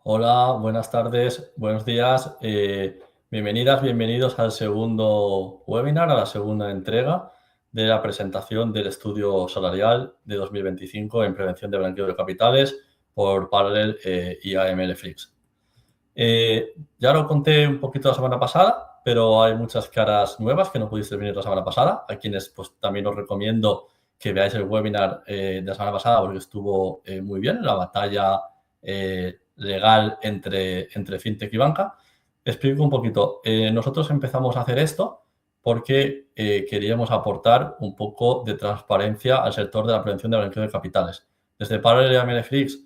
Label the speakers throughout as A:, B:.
A: Hola, buenas tardes, buenos días. Bienvenidas, bienvenidos al segundo webinar, a la segunda entrega de la presentación del estudio salarial de 2025 en prevención de blanqueo de capitales por Parallel y AML Flix. Ya lo conté un poquito la semana pasada, pero hay muchas caras nuevas que no pudiste venir la semana pasada, a quienes pues también os recomiendo que veáis el webinar de la semana pasada porque estuvo muy bien, la batalla legal entre fintech y banca. Explico un poquito. Nosotros empezamos a hacer esto porque queríamos aportar un poco de transparencia al sector de la prevención de blanqueo de capitales. Desde Parallel y AML Flix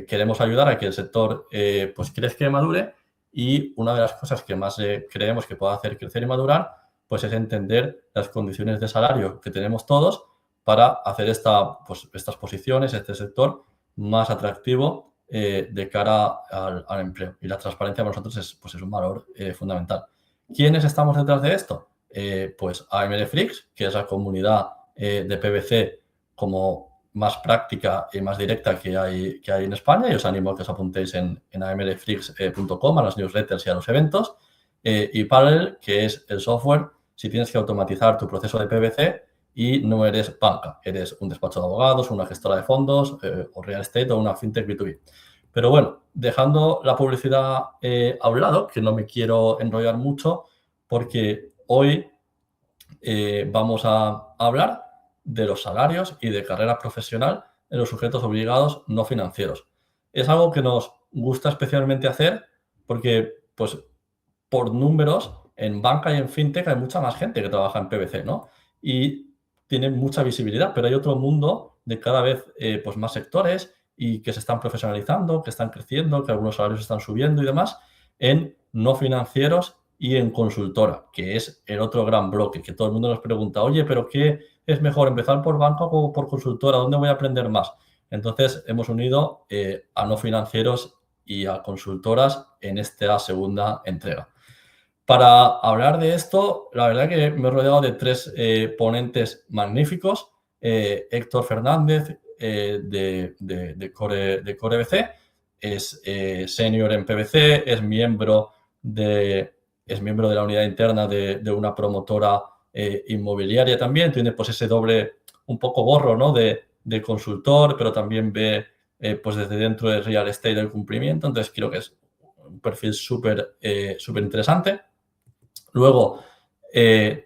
A: queremos ayudar a que el sector pues crezca y madure, y una de las cosas que más creemos que puede hacer crecer y madurar pues es entender las condiciones de salario que tenemos todos para hacer estas posiciones, este sector más atractivo de cara al empleo. Y la transparencia para nosotros es un valor fundamental. ¿Quiénes estamos detrás de esto? Pues AML Flix, que es la comunidad de PVC como más práctica y más directa que hay en España, y os animo a que os apuntéis en amlflix.com a las newsletters y a los eventos. Y Parallel, que es el software si tienes que automatizar tu proceso de PVC y no eres banca, eres un despacho de abogados, una gestora de fondos o real estate o una fintech B2B. Pero bueno, dejando la publicidad a un lado, que no me quiero enrollar mucho, porque hoy vamos a hablar de los salarios y de carrera profesional en los sujetos obligados no financieros. Es algo que nos gusta especialmente hacer porque, pues, por números, en banca y en fintech hay mucha más gente que trabaja en PVC, ¿no? Y tienen mucha visibilidad, pero hay otro mundo de cada vez pues más sectores y que se están profesionalizando, que están creciendo, que algunos salarios están subiendo y demás, en no financieros y en consultora, que es el otro gran bloque, que todo el mundo nos pregunta, oye, pero ¿qué es mejor, empezar por banca o por consultora? ¿Dónde voy a aprender más? Entonces, hemos unido a no financieros y a consultoras en esta segunda entrega. Para hablar de esto, la verdad que me he rodeado de tres ponentes magníficos. Héctor Fernández, de Core BC, es senior en PVC, es miembro de la unidad interna de una promotora inmobiliaria también. Tiene pues ese doble, un poco gorro, ¿no? de consultor, pero también ve pues desde dentro del real estate el cumplimiento. Entonces creo que es un perfil súper interesante. Luego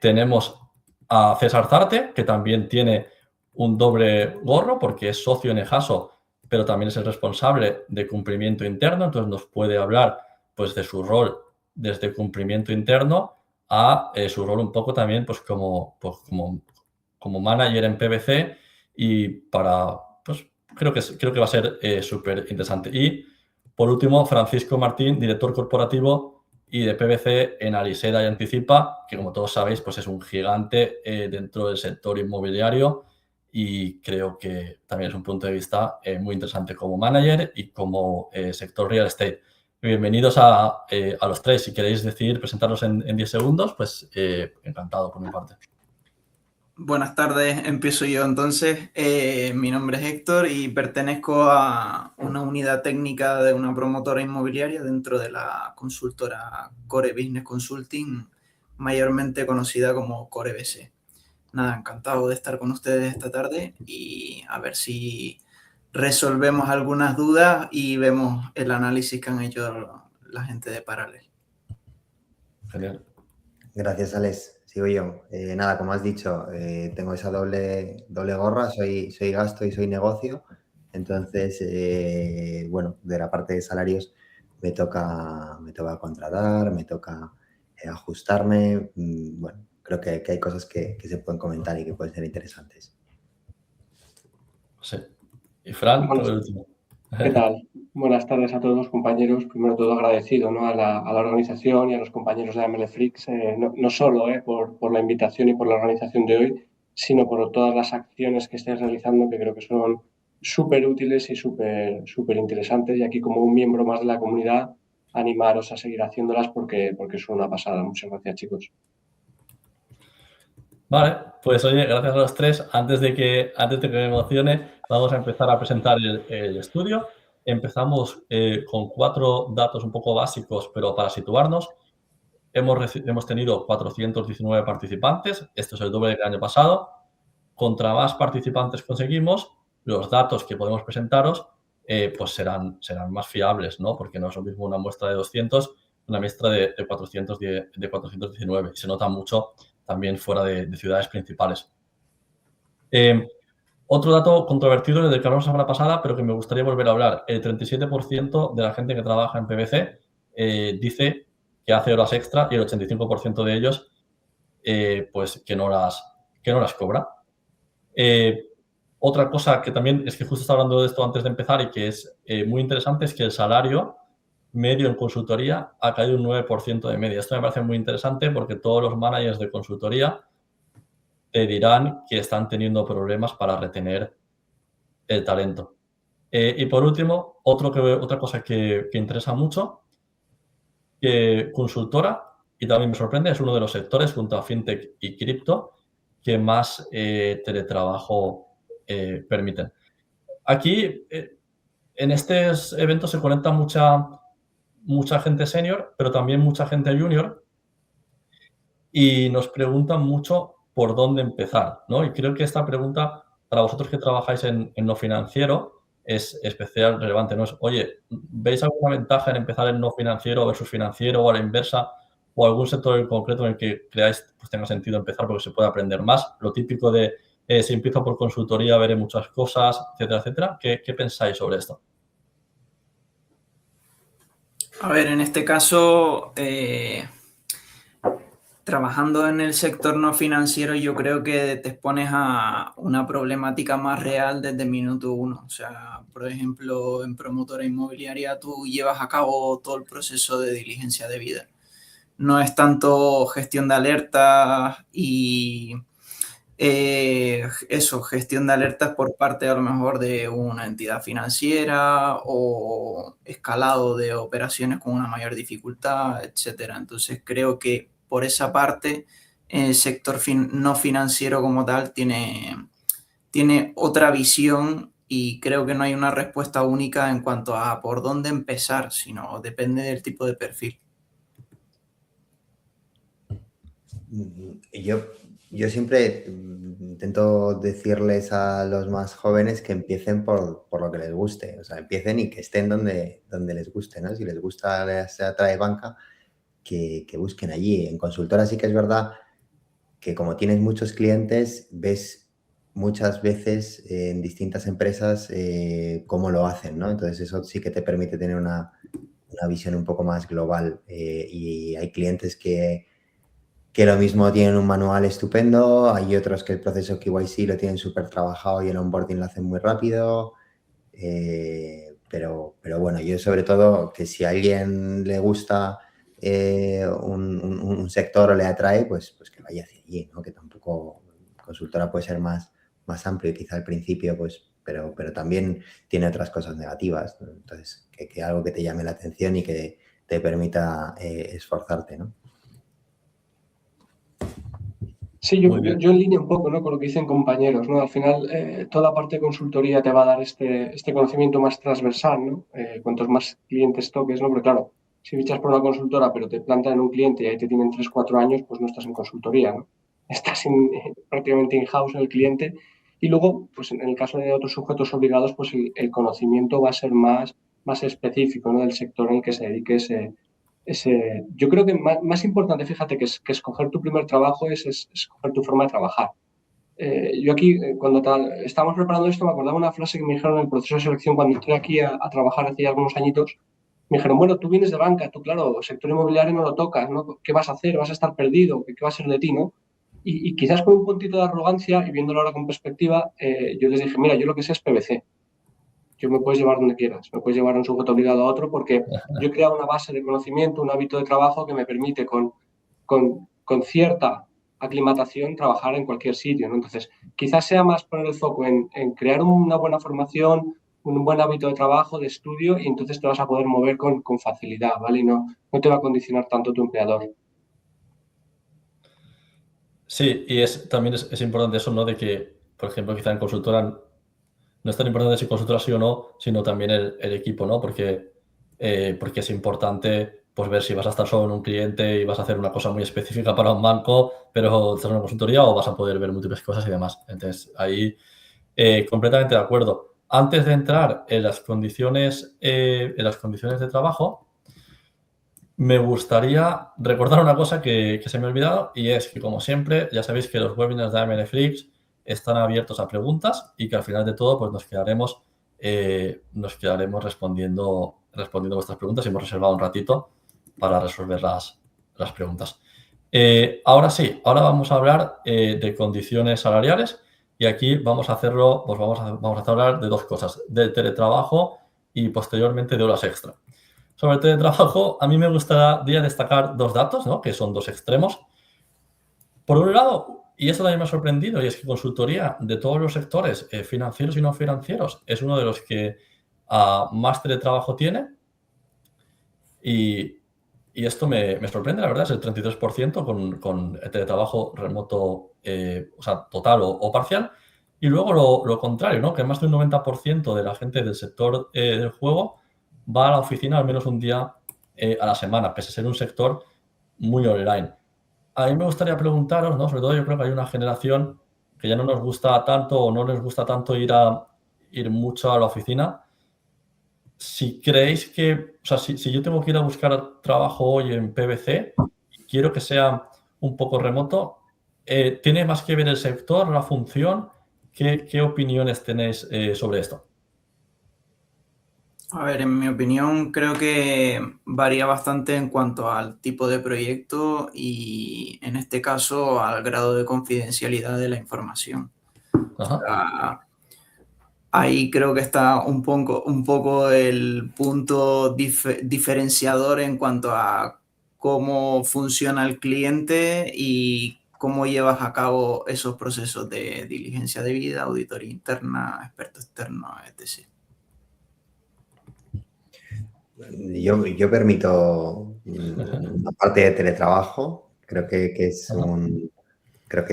A: tenemos a César Zarte, que también tiene un doble gorro porque es socio en Ejaso, pero también es el responsable de cumplimiento interno. Entonces nos puede hablar pues de su rol desde cumplimiento interno a su rol un poco también pues como manager en PVC, y pues creo que va a ser súper interesante. Y por último, Francisco Martín, director corporativo y de PVC en Aliseda y Anticipa, que como todos sabéis, pues es un gigante dentro del sector inmobiliario, y creo que también es un punto de vista muy interesante como manager y como sector real estate. Bienvenidos a los tres. Si queréis decidir presentaros en 10 segundos, pues encantado por mi parte.
B: Buenas tardes, empiezo yo entonces. Mi nombre es Héctor y pertenezco a una unidad técnica de una promotora inmobiliaria dentro de la consultora Core Business Consulting, mayormente conocida como Core BC. Nada, encantado de estar con ustedes esta tarde y a ver si resolvemos algunas dudas y vemos el análisis que han hecho la gente de Parallel.
A: Genial.
C: Gracias, Alex. Sigo yo. Nada, como has dicho, tengo esa doble gorra, soy gasto y soy negocio. Entonces, bueno, de la parte de salarios me toca contratar, me toca ajustarme. Bueno, creo que hay cosas que se pueden comentar y que pueden ser interesantes.
A: Sí. Y Fran, por el último.
D: ¿Qué tal? Buenas tardes a todos, compañeros. Primero de todo, agradecido, ¿no? a la organización y a los compañeros de AML Flix, no solo por la invitación y por la organización de hoy, sino por todas las acciones que estáis realizando, que creo que son súper útiles y súper interesantes. Y aquí, como un miembro más de la comunidad, animaros a seguir haciéndolas porque son una pasada. Muchas gracias, chicos.
A: Vale, pues oye, gracias a los tres. Antes de que me emocione, vamos a empezar a presentar el estudio. Empezamos con 4 datos un poco básicos, pero para situarnos, hemos tenido 419 participantes, esto es el doble del año pasado. Contra más participantes conseguimos, los datos que podemos presentaros pues serán más fiables, ¿no? Porque no es lo mismo una muestra de 200, una muestra de 419. Y se nota mucho también fuera de ciudades principales. Otro dato controvertido del que hablamos la semana pasada, pero que me gustaría volver a hablar. El 37% de la gente que trabaja en PwC dice que hace horas extra y el 85% de ellos pues que no las cobra. Otra cosa que también es que justo estaba hablando de esto antes de empezar y que es muy interesante es que el salario medio en consultoría ha caído un 9% de media. Esto me parece muy interesante porque todos los managers de consultoría te dirán que están teniendo problemas para retener el talento. Y por último, otra cosa que interesa mucho, que consultora, y también me sorprende, es uno de los sectores junto a FinTech y cripto que más teletrabajo permiten. Aquí, en estos eventos se conecta mucha gente senior, pero también mucha gente junior, y nos preguntan mucho por dónde empezar, ¿no? Y creo que esta pregunta, para vosotros que trabajáis en lo financiero, es especial relevante, ¿no? Es, oye, ¿veis alguna ventaja en empezar en no financiero versus financiero o a la inversa? ¿O algún sector en concreto en el que creáis pues tenga sentido empezar porque se puede aprender más? Lo típico de si empiezo por consultoría veré muchas cosas, etcétera, etcétera. ¿Qué pensáis sobre esto?
B: A ver, en este caso, trabajando en el sector no financiero, yo creo que te expones a una problemática más real desde el minuto uno. O sea, por ejemplo, en promotora inmobiliaria tú llevas a cabo todo el proceso de diligencia debida. No es tanto gestión de alertas y gestión de alertas por parte a lo mejor de una entidad financiera o escalado de operaciones con una mayor dificultad, etcétera. Entonces creo que por esa parte el sector no financiero como tal tiene otra visión y creo que no hay una respuesta única en cuanto a por dónde empezar, sino depende del tipo de perfil.
C: Yo siempre intento decirles a los más jóvenes que empiecen por lo que les guste, o sea, empiecen y que estén donde les guste, ¿no? Si les gusta la trade banca, que busquen allí. En consultora sí que es verdad que como tienes muchos clientes, ves muchas veces en distintas empresas cómo lo hacen, ¿no? Entonces eso sí que te permite tener una visión un poco más global y hay clientes que lo mismo tienen un manual estupendo, hay otros que el proceso KYC lo tienen súper trabajado y el onboarding lo hacen muy rápido, pero bueno, yo sobre todo que si a alguien le gusta un sector o le atrae, pues que vaya hacia allí, ¿no? Que tampoco consultora puede ser más amplio y quizá al principio, pues, pero también tiene otras cosas negativas, ¿no? Entonces, que algo que te llame la atención y que te permita esforzarte, ¿no?
D: Sí, yo en línea un poco, ¿no? Con lo que dicen compañeros, ¿no? Al final, toda parte de consultoría te va a dar este conocimiento más transversal, ¿no? Cuantos más clientes toques, ¿no? Porque claro, si fichas por una consultora pero te plantan en un cliente y ahí te tienen 3, 4 años, pues no estás en consultoría, ¿no? Estás prácticamente in-house en el cliente. Y luego, pues en el caso de otros sujetos obligados, pues el conocimiento va a ser más específico, ¿no? Del sector en el que se dedique yo creo que más importante, fíjate, que escoger tu primer trabajo es escoger tu forma de trabajar. Yo aquí, cuando estábamos preparando esto, me acordaba una frase que me dijeron en el proceso de selección cuando entré aquí a trabajar hace ya algunos añitos. Me dijeron, bueno, tú vienes de banca, tú, claro, sector inmobiliario no lo tocas, ¿no? ¿Qué vas a hacer? ¿Vas a estar perdido? ¿Qué va a ser de ti, no? Y quizás con un puntito de arrogancia y viéndolo ahora con perspectiva, yo les dije, mira, yo lo que sé es PwC. Yo me puedes llevar donde quieras, me puedes llevar un sujeto obligado a otro porque yo he creado una base de conocimiento, un hábito de trabajo que me permite con cierta aclimatación trabajar en cualquier sitio, ¿no? Entonces, quizás sea más poner el foco en crear una buena formación, un buen hábito de trabajo, de estudio, y entonces te vas a poder mover con facilidad, ¿vale? Y no te va a condicionar tanto tu empleador.
A: Sí, y también es importante eso, ¿no? De que, por ejemplo, quizá en consultora no es tan importante si consultora sí o no, sino también el equipo, ¿no? Porque es importante pues ver si vas a estar solo en un cliente y vas a hacer una cosa muy específica para un banco, pero estás en una consultoría, o vas a poder ver múltiples cosas y demás. Entonces, ahí completamente de acuerdo. Antes de entrar en las condiciones de trabajo, me gustaría recordar una cosa que se me ha olvidado, y es que, como siempre, ya sabéis que los webinars de AMLFlix están abiertos a preguntas y que al final de todo pues nos quedaremos respondiendo vuestras preguntas, y hemos reservado un ratito para resolver las preguntas. Ahora sí, ahora vamos a hablar de condiciones salariales, y aquí vamos a hacerlo, pues vamos a hablar de dos cosas: del teletrabajo y posteriormente de horas extra. Sobre el teletrabajo, a mí me gustaría destacar dos datos, ¿no?, que son dos extremos. Por un lado, y eso también me ha sorprendido, y es que consultoría de todos los sectores, financieros y no financieros, es uno de los que más teletrabajo tiene. Y esto me sorprende, la verdad, es el 33% con el teletrabajo remoto, o sea, total o parcial. Y luego lo contrario, ¿no?, que más de un 90% de la gente del sector del juego va a la oficina al menos un día a la semana, pese a ser un sector muy online. A mí me gustaría preguntaros, ¿no?, sobre todo yo creo que hay una generación que ya no nos gusta tanto, o no les gusta tanto ir mucho a la oficina. Si creéis que, o sea, si yo tengo que ir a buscar trabajo hoy en PwC y quiero que sea un poco remoto, ¿tiene más que ver el sector, la función? ¿Qué opiniones tenéis sobre esto?
B: A ver, en mi opinión, creo que varía bastante en cuanto al tipo de proyecto y, en este caso, al grado de confidencialidad de la información. O
A: Ajá.
B: sea, ahí creo que está un poco el punto diferenciador en cuanto a cómo funciona el cliente y cómo llevas a cabo esos procesos de diligencia debida, auditoría interna, experto externo, etc.
C: Yo permito una parte de teletrabajo. Creo que
A: Ajá.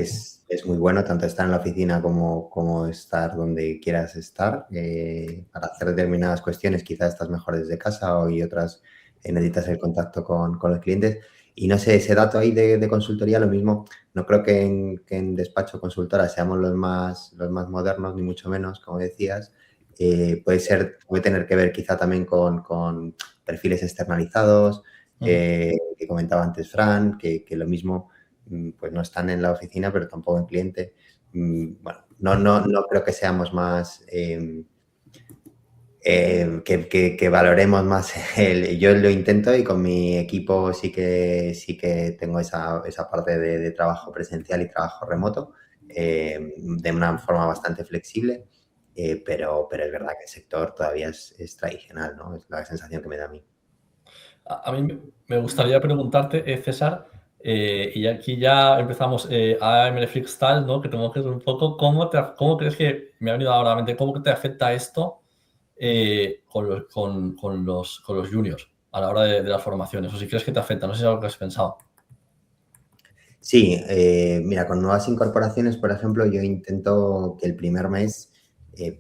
C: es muy bueno tanto estar en la oficina como estar donde quieras estar. Para hacer determinadas cuestiones quizás estás mejor desde casa, y otras necesitas el contacto con los clientes. Y no sé, ese dato ahí de consultoría, lo mismo, no creo que en despacho consultora seamos los más modernos, ni mucho menos, como decías. Puede tener que ver quizá también con perfiles externalizados, que comentaba antes Fran, que lo mismo pues no están en la oficina, pero tampoco en cliente. Bueno, no creo que seamos más, que valoremos más yo lo intento, y con mi equipo sí que tengo esa parte de trabajo presencial y trabajo remoto, de una forma bastante flexible. Pero es verdad que el sector todavía es tradicional, ¿no? Es la sensación que me da a mí.
A: A mí me gustaría preguntarte, César, y aquí ya empezamos a AMLFlix tal, ¿no?, que tengo que ver un poco, ¿cómo crees que, me ha venido ahora a la mente, cómo que te afecta esto con los juniors a la hora de las formaciones? O si crees que te afecta, no sé si es algo que has pensado.
C: Sí, mira, con nuevas incorporaciones, por ejemplo, yo intento que el primer mes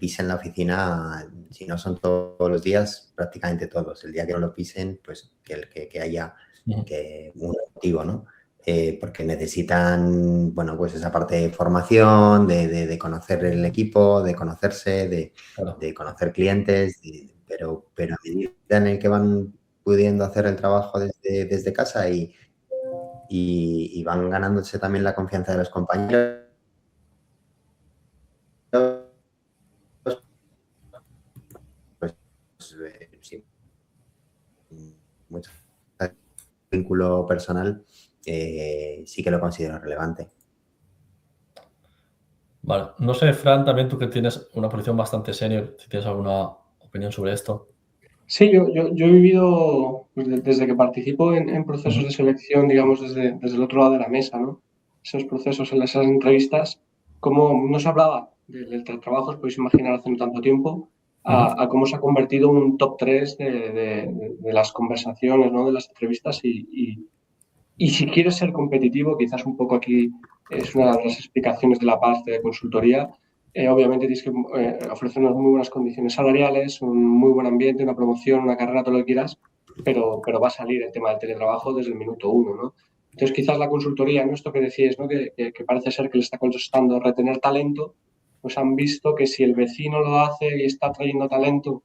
C: pisen la oficina, si no son todos los días, prácticamente todos. El día que no lo pisen, pues que haya un motivo, ¿no? Porque necesitan, bueno, pues esa parte de formación, de conocer el equipo, de conocerse,
A: Claro.
C: de conocer clientes, pero a medida en el que van pudiendo hacer el trabajo desde casa y van ganándose también la confianza de los compañeros, pues sí, mucho vínculo personal, sí que lo considero relevante.
A: Vale. No sé, Fran, también tú que tienes una posición bastante senior, si tienes alguna opinión sobre esto.
D: Sí, yo he vivido, pues, desde que participo en procesos de selección, digamos, desde el otro lado de la mesa, ¿no? Esos procesos, en esas entrevistas, como no se hablaba del teletrabajo, os podéis imaginar, hace no tanto tiempo, a cómo se ha convertido en un top 3 de las conversaciones, ¿no?, de las entrevistas. Y si quieres ser competitivo, quizás un poco aquí es una de las explicaciones de la parte de consultoría, obviamente tienes que ofrecer unas muy buenas condiciones salariales, un muy buen ambiente, una promoción, una carrera, todo lo que quieras, pero va a salir el tema del teletrabajo desde el minuto uno, ¿no? Entonces, quizás la consultoría, ¿no? Esto que decías, ¿no? Que parece ser que le está costando retener talento, pues han visto que si el vecino lo hace y está trayendo talento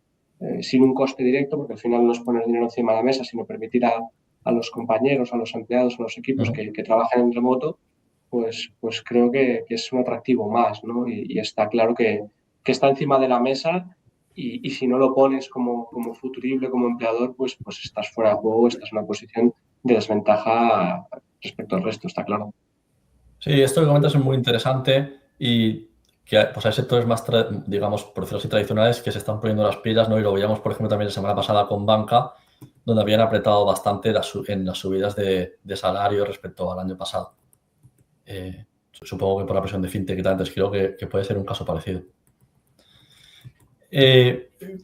D: sin un coste directo, porque al final no es poner dinero encima de la mesa, sino permitir a los compañeros, a los empleados, a los equipos que trabajan en remoto, pues creo que es un atractivo más, ¿no? Y está claro que está encima de la mesa y si no lo pones como futurible, como empleador, pues estás fuera de juego, estás en una posición de desventaja respecto al resto, está claro.
A: Sí, esto que comentas es muy interesante y que pues hay sectores más, digamos, por decirlo así, tradicionales que se están poniendo las pilas, ¿no? Y lo veíamos, por ejemplo, también la semana pasada con banca, donde habían apretado bastante en las subidas de salario respecto al año pasado. Supongo que por la presión de fintech y tal, entonces creo que puede ser un caso parecido.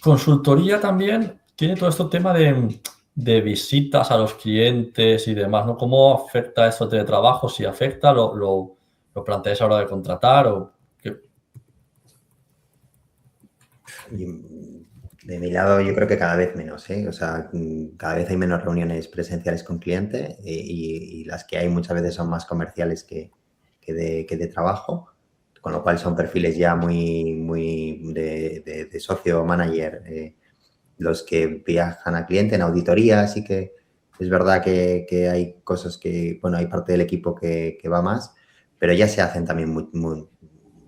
A: Consultoría también tiene todo este tema de visitas a los clientes y demás, ¿no? ¿Cómo afecta esto de trabajo? Si afecta, ¿lo planteáis a la hora de contratar o qué?
C: De mi lado, yo creo que cada vez menos, ¿eh? O sea, cada vez hay menos reuniones presenciales con cliente y las que hay muchas veces son más comerciales que de trabajo, con lo cual son perfiles ya muy de socio o manager, los que viajan a cliente en auditoría. Así que es verdad que hay cosas que, bueno, hay parte del equipo que va más, pero ya se hacen también muy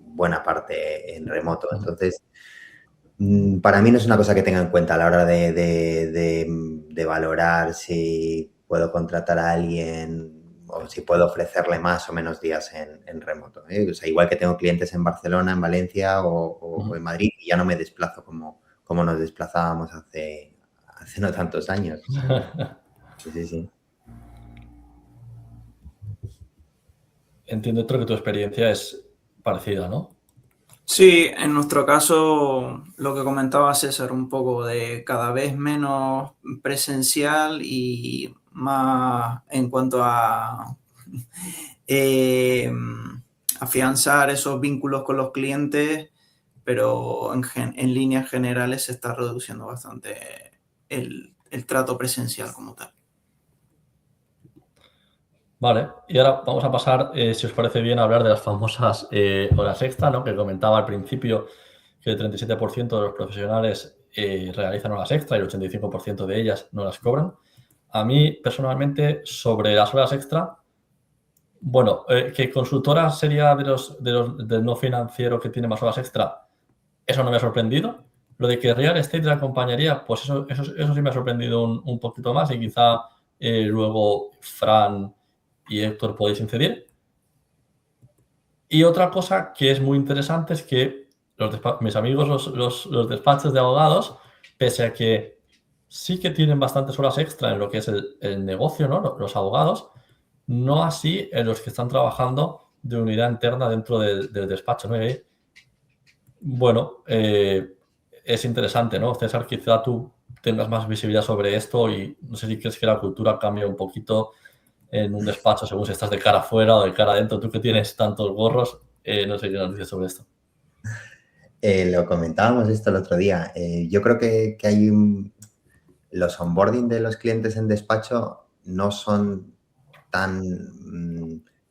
C: buena parte en remoto. Entonces, para mí no es una cosa que tenga en cuenta a la hora de valorar si puedo contratar a alguien o si puedo ofrecerle más o menos días en remoto, ¿eh? O sea, igual que tengo clientes en Barcelona, en Valencia o en Madrid, y ya no me desplazo como nos desplazábamos hace no tantos años. Sí.
A: Entiendo que tu experiencia es parecida, ¿no?
B: Sí, en nuestro caso, lo que comentaba César, un poco de cada vez menos presencial y más en cuanto a afianzar esos vínculos con los clientes, pero en líneas generales se está reduciendo bastante el trato presencial como tal.
A: Vale, y ahora vamos a pasar, si os parece bien, a hablar de las famosas horas extra, ¿no? Que comentaba al principio que el 37% de los profesionales realizan horas extra y el 85% de ellas no las cobran. A mí, personalmente, sobre las horas extra, bueno, que consultora sería del no financiero que tiene más horas extra, eso no me ha sorprendido. Lo de que real estate la acompañaría, pues eso sí me ha sorprendido un poquito más y quizá luego Fran y Héctor podéis incidir. Y otra cosa que es muy interesante es que mis amigos, los despachos de abogados, pese a que sí que tienen bastantes horas extra en lo que es el negocio, ¿no? Los abogados, no así en los que están trabajando de unidad interna dentro del despacho, ¿no? Y, bueno, es interesante, ¿no? César, quizá tú tengas más visibilidad sobre esto y no sé si crees que la cultura cambia un poquito en un despacho según si estás de cara afuera o de cara adentro. Tú que tienes tantos gorros, no sé qué nos dices sobre esto.
C: Lo comentábamos esto el otro día. Yo creo que hay los onboarding de los clientes en despacho no son tan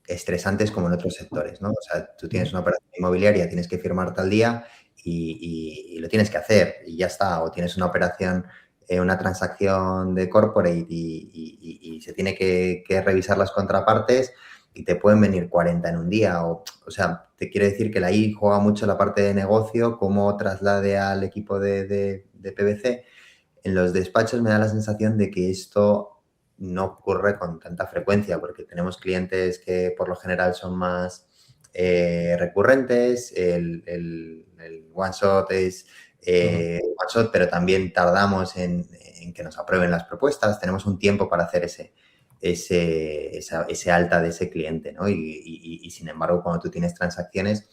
C: estresantes como en otros sectores, ¿no? O sea, tú tienes una operación inmobiliaria, tienes que firmar tal día y lo tienes que hacer y ya está. O tienes una operación, una transacción de corporate y se tiene que revisar las contrapartes y te pueden venir 40 en un día. O sea, te quiero decir que ahí juega mucho la parte de negocio, cómo traslade al equipo de PBC. En los despachos me da la sensación de que esto no ocurre con tanta frecuencia porque tenemos clientes que por lo general son más recurrentes. El one shot es one shot, pero también tardamos en que nos aprueben las propuestas. Tenemos un tiempo para hacer ese alta de ese cliente, ¿no? Y sin embargo, cuando tú tienes transacciones,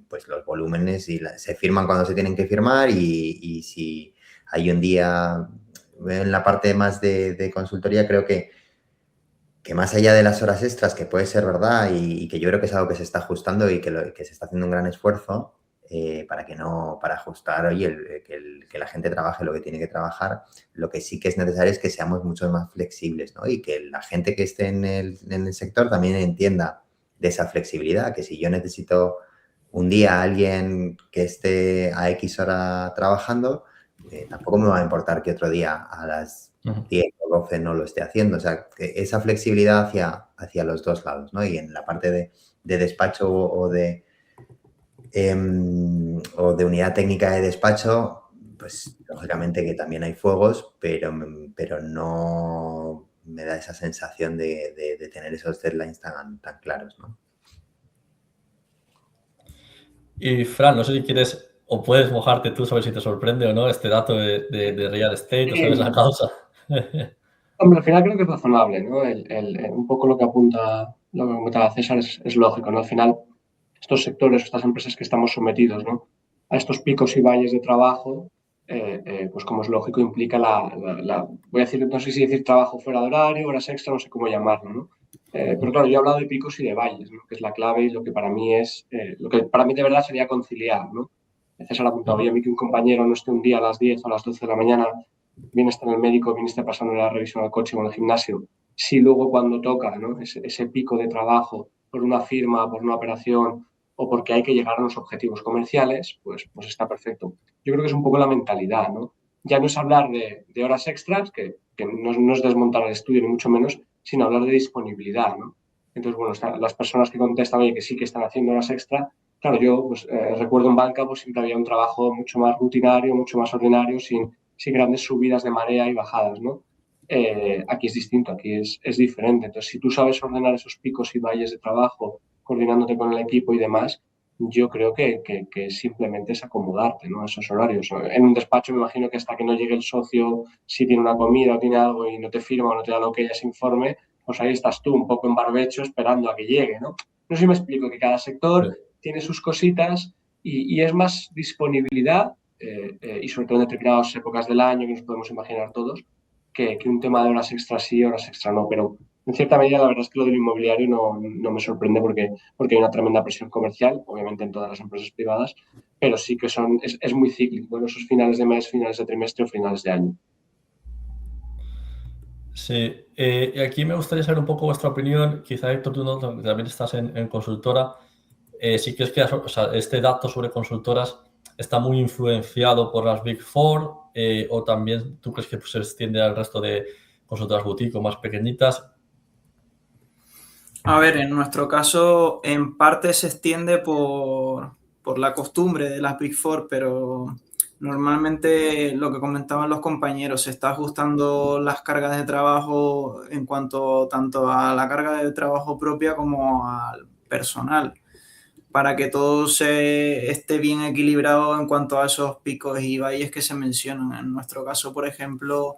C: pues los volúmenes se firman cuando se tienen que firmar y si hay un día en la parte más de consultoría, creo que más allá de las horas extras, que puede ser verdad y que yo creo que es algo que se está ajustando y que se está haciendo un gran esfuerzo, para ajustar, oye, que la gente trabaje lo que tiene que trabajar. Lo que sí que es necesario es que seamos mucho más flexibles, ¿no? Y que la gente que esté en el sector también entienda de esa flexibilidad, que si yo necesito un día a alguien que esté a X hora trabajando, tampoco me va a importar que otro día a las 10 o 12 no lo esté haciendo. O sea, que esa flexibilidad hacia los dos lados, ¿no? Y en la parte de despacho o de unidad técnica de despacho, pues lógicamente que también hay fuegos, pero no me da esa sensación de tener esos deadlines tan claros, ¿no?
A: Y Fran, no sé si quieres o puedes mojarte tú sobre si te sorprende o no este dato de real estate, o sabes la causa.
D: Hombre, al final creo que es razonable, ¿no? Un poco lo que comentaba César es lógico, ¿no? Al final, estos sectores, estas empresas que estamos sometidos, ¿no? A estos picos y valles de trabajo, pues como es lógico, implica voy a decir, no sé si decir trabajo fuera de horario, horas extra, no sé cómo llamarlo, ¿no? Pero claro, yo he hablado de picos y de valles, ¿no? Que es la clave y lo que para mí de verdad sería conciliar, ¿no? César ha apuntado, oye, a mí que un compañero no esté un día a las 10 o a las 12 de la mañana, bien está en el médico, bien está pasando la revisión al coche o en el gimnasio, si luego cuando toca, ¿no? ese pico de trabajo por una firma, por una operación o porque hay que llegar a unos objetivos comerciales, pues está perfecto. Yo creo que es un poco la mentalidad, ¿no? Ya no es hablar de horas extras, que no es desmontar el estudio ni mucho menos, sino hablar de disponibilidad, ¿no? Entonces, bueno, las personas que contestan, oye, que sí que están haciendo horas extra, claro, yo pues, recuerdo en banca, pues siempre había un trabajo mucho más rutinario, mucho más ordinario, sin grandes subidas de marea y bajadas, ¿no? Aquí es distinto, aquí es diferente. Entonces, si tú sabes ordenar esos picos y valles de trabajo, coordinándote con el equipo y demás, yo creo que simplemente es acomodarte, ¿no? A esos horarios. En un despacho me imagino que hasta que no llegue el socio, si tiene una comida o tiene algo y no te firma o no te da lo que ella se informe, pues ahí estás tú un poco en barbecho esperando a que llegue, ¿no? No sé si me explico, que cada sector tiene sus cositas y es más disponibilidad y sobre todo en determinadas épocas del año que nos podemos imaginar todos, que un tema de horas extras sí, horas extra no, pero en cierta medida la verdad es que lo del inmobiliario no me sorprende porque hay una tremenda presión comercial, obviamente en todas las empresas privadas, pero sí que es muy cíclico, ¿no? Esos finales de mes, finales de trimestre o finales de año.
A: Sí, y aquí me gustaría saber un poco vuestra opinión. Quizá, Héctor, tú no, también estás en consultora. Si crees que este dato sobre consultoras está muy influenciado por las Big Four o también tú crees que se extiende al resto de consultoras boutique o más pequeñitas.
B: A ver, en nuestro caso, en parte se extiende por la costumbre de las Big Four, pero normalmente lo que comentaban los compañeros, se está ajustando las cargas de trabajo en cuanto tanto a la carga de trabajo propia como al personal, para que todo esté bien equilibrado en cuanto a esos picos y valles que se mencionan. En nuestro caso, por ejemplo,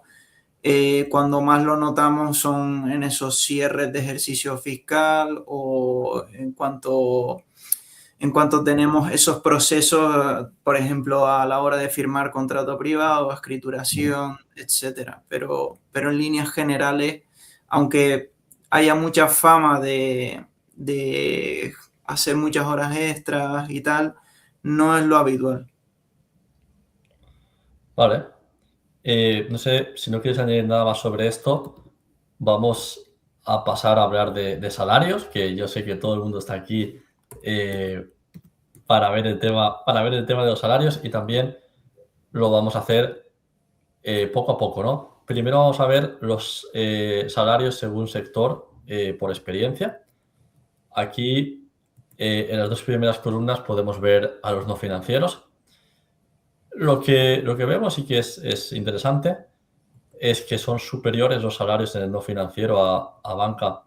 B: cuando más lo notamos son en esos cierres de ejercicio fiscal o en cuanto tenemos esos procesos, por ejemplo, a la hora de firmar contrato privado, escrituración, etcétera. Pero en líneas generales, aunque haya mucha fama de hacer muchas horas extras y tal, no es lo habitual.
A: Vale. No sé si no quieres añadir nada más sobre esto. Vamos a pasar a hablar de salarios, que yo sé que todo el mundo está aquí para ver el tema de los salarios y también lo vamos a hacer poco a poco, ¿no? Primero vamos a ver los salarios según sector por experiencia. Aquí en las dos primeras columnas podemos ver a los no financieros. Lo que vemos y que es interesante es que son superiores los salarios en el no financiero a banca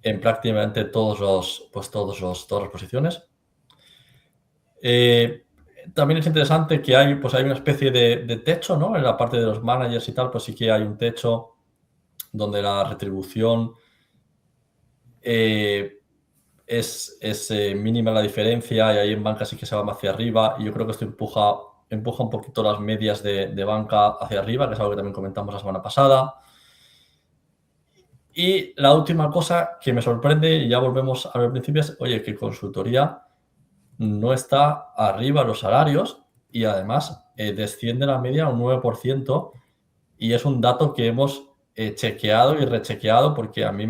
A: en prácticamente todas las posiciones. También es interesante que hay una especie de techo, ¿no? En la parte de los managers y tal, pues sí que hay un techo donde la retribución es mínima la diferencia y ahí en banca sí que se va más hacia arriba y yo creo que esto empuja un poquito las medias de banca hacia arriba, que es algo que también comentamos la semana pasada. Y la última cosa que me sorprende, y ya volvemos a ver al principio, es, oye, que consultoría no está arriba los salarios y además desciende la media un 9% y es un dato que hemos chequeado y rechequeado porque a mí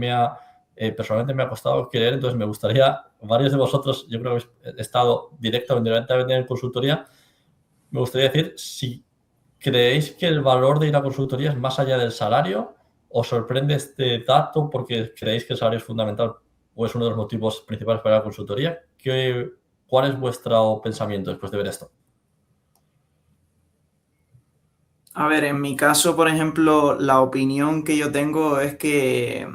A: personalmente me ha costado creer, entonces me gustaría, varios de vosotros, yo creo que habéis estado directa o indirectamente en consultoría, me gustaría decir si creéis que el valor de ir a consultoría es más allá del salario. ¿Os sorprende este dato porque creéis que el salario es fundamental o es uno de los motivos principales para la consultoría? ¿Cuál es vuestro pensamiento después de ver esto?
B: A ver, en mi caso, por ejemplo, la opinión que yo tengo es que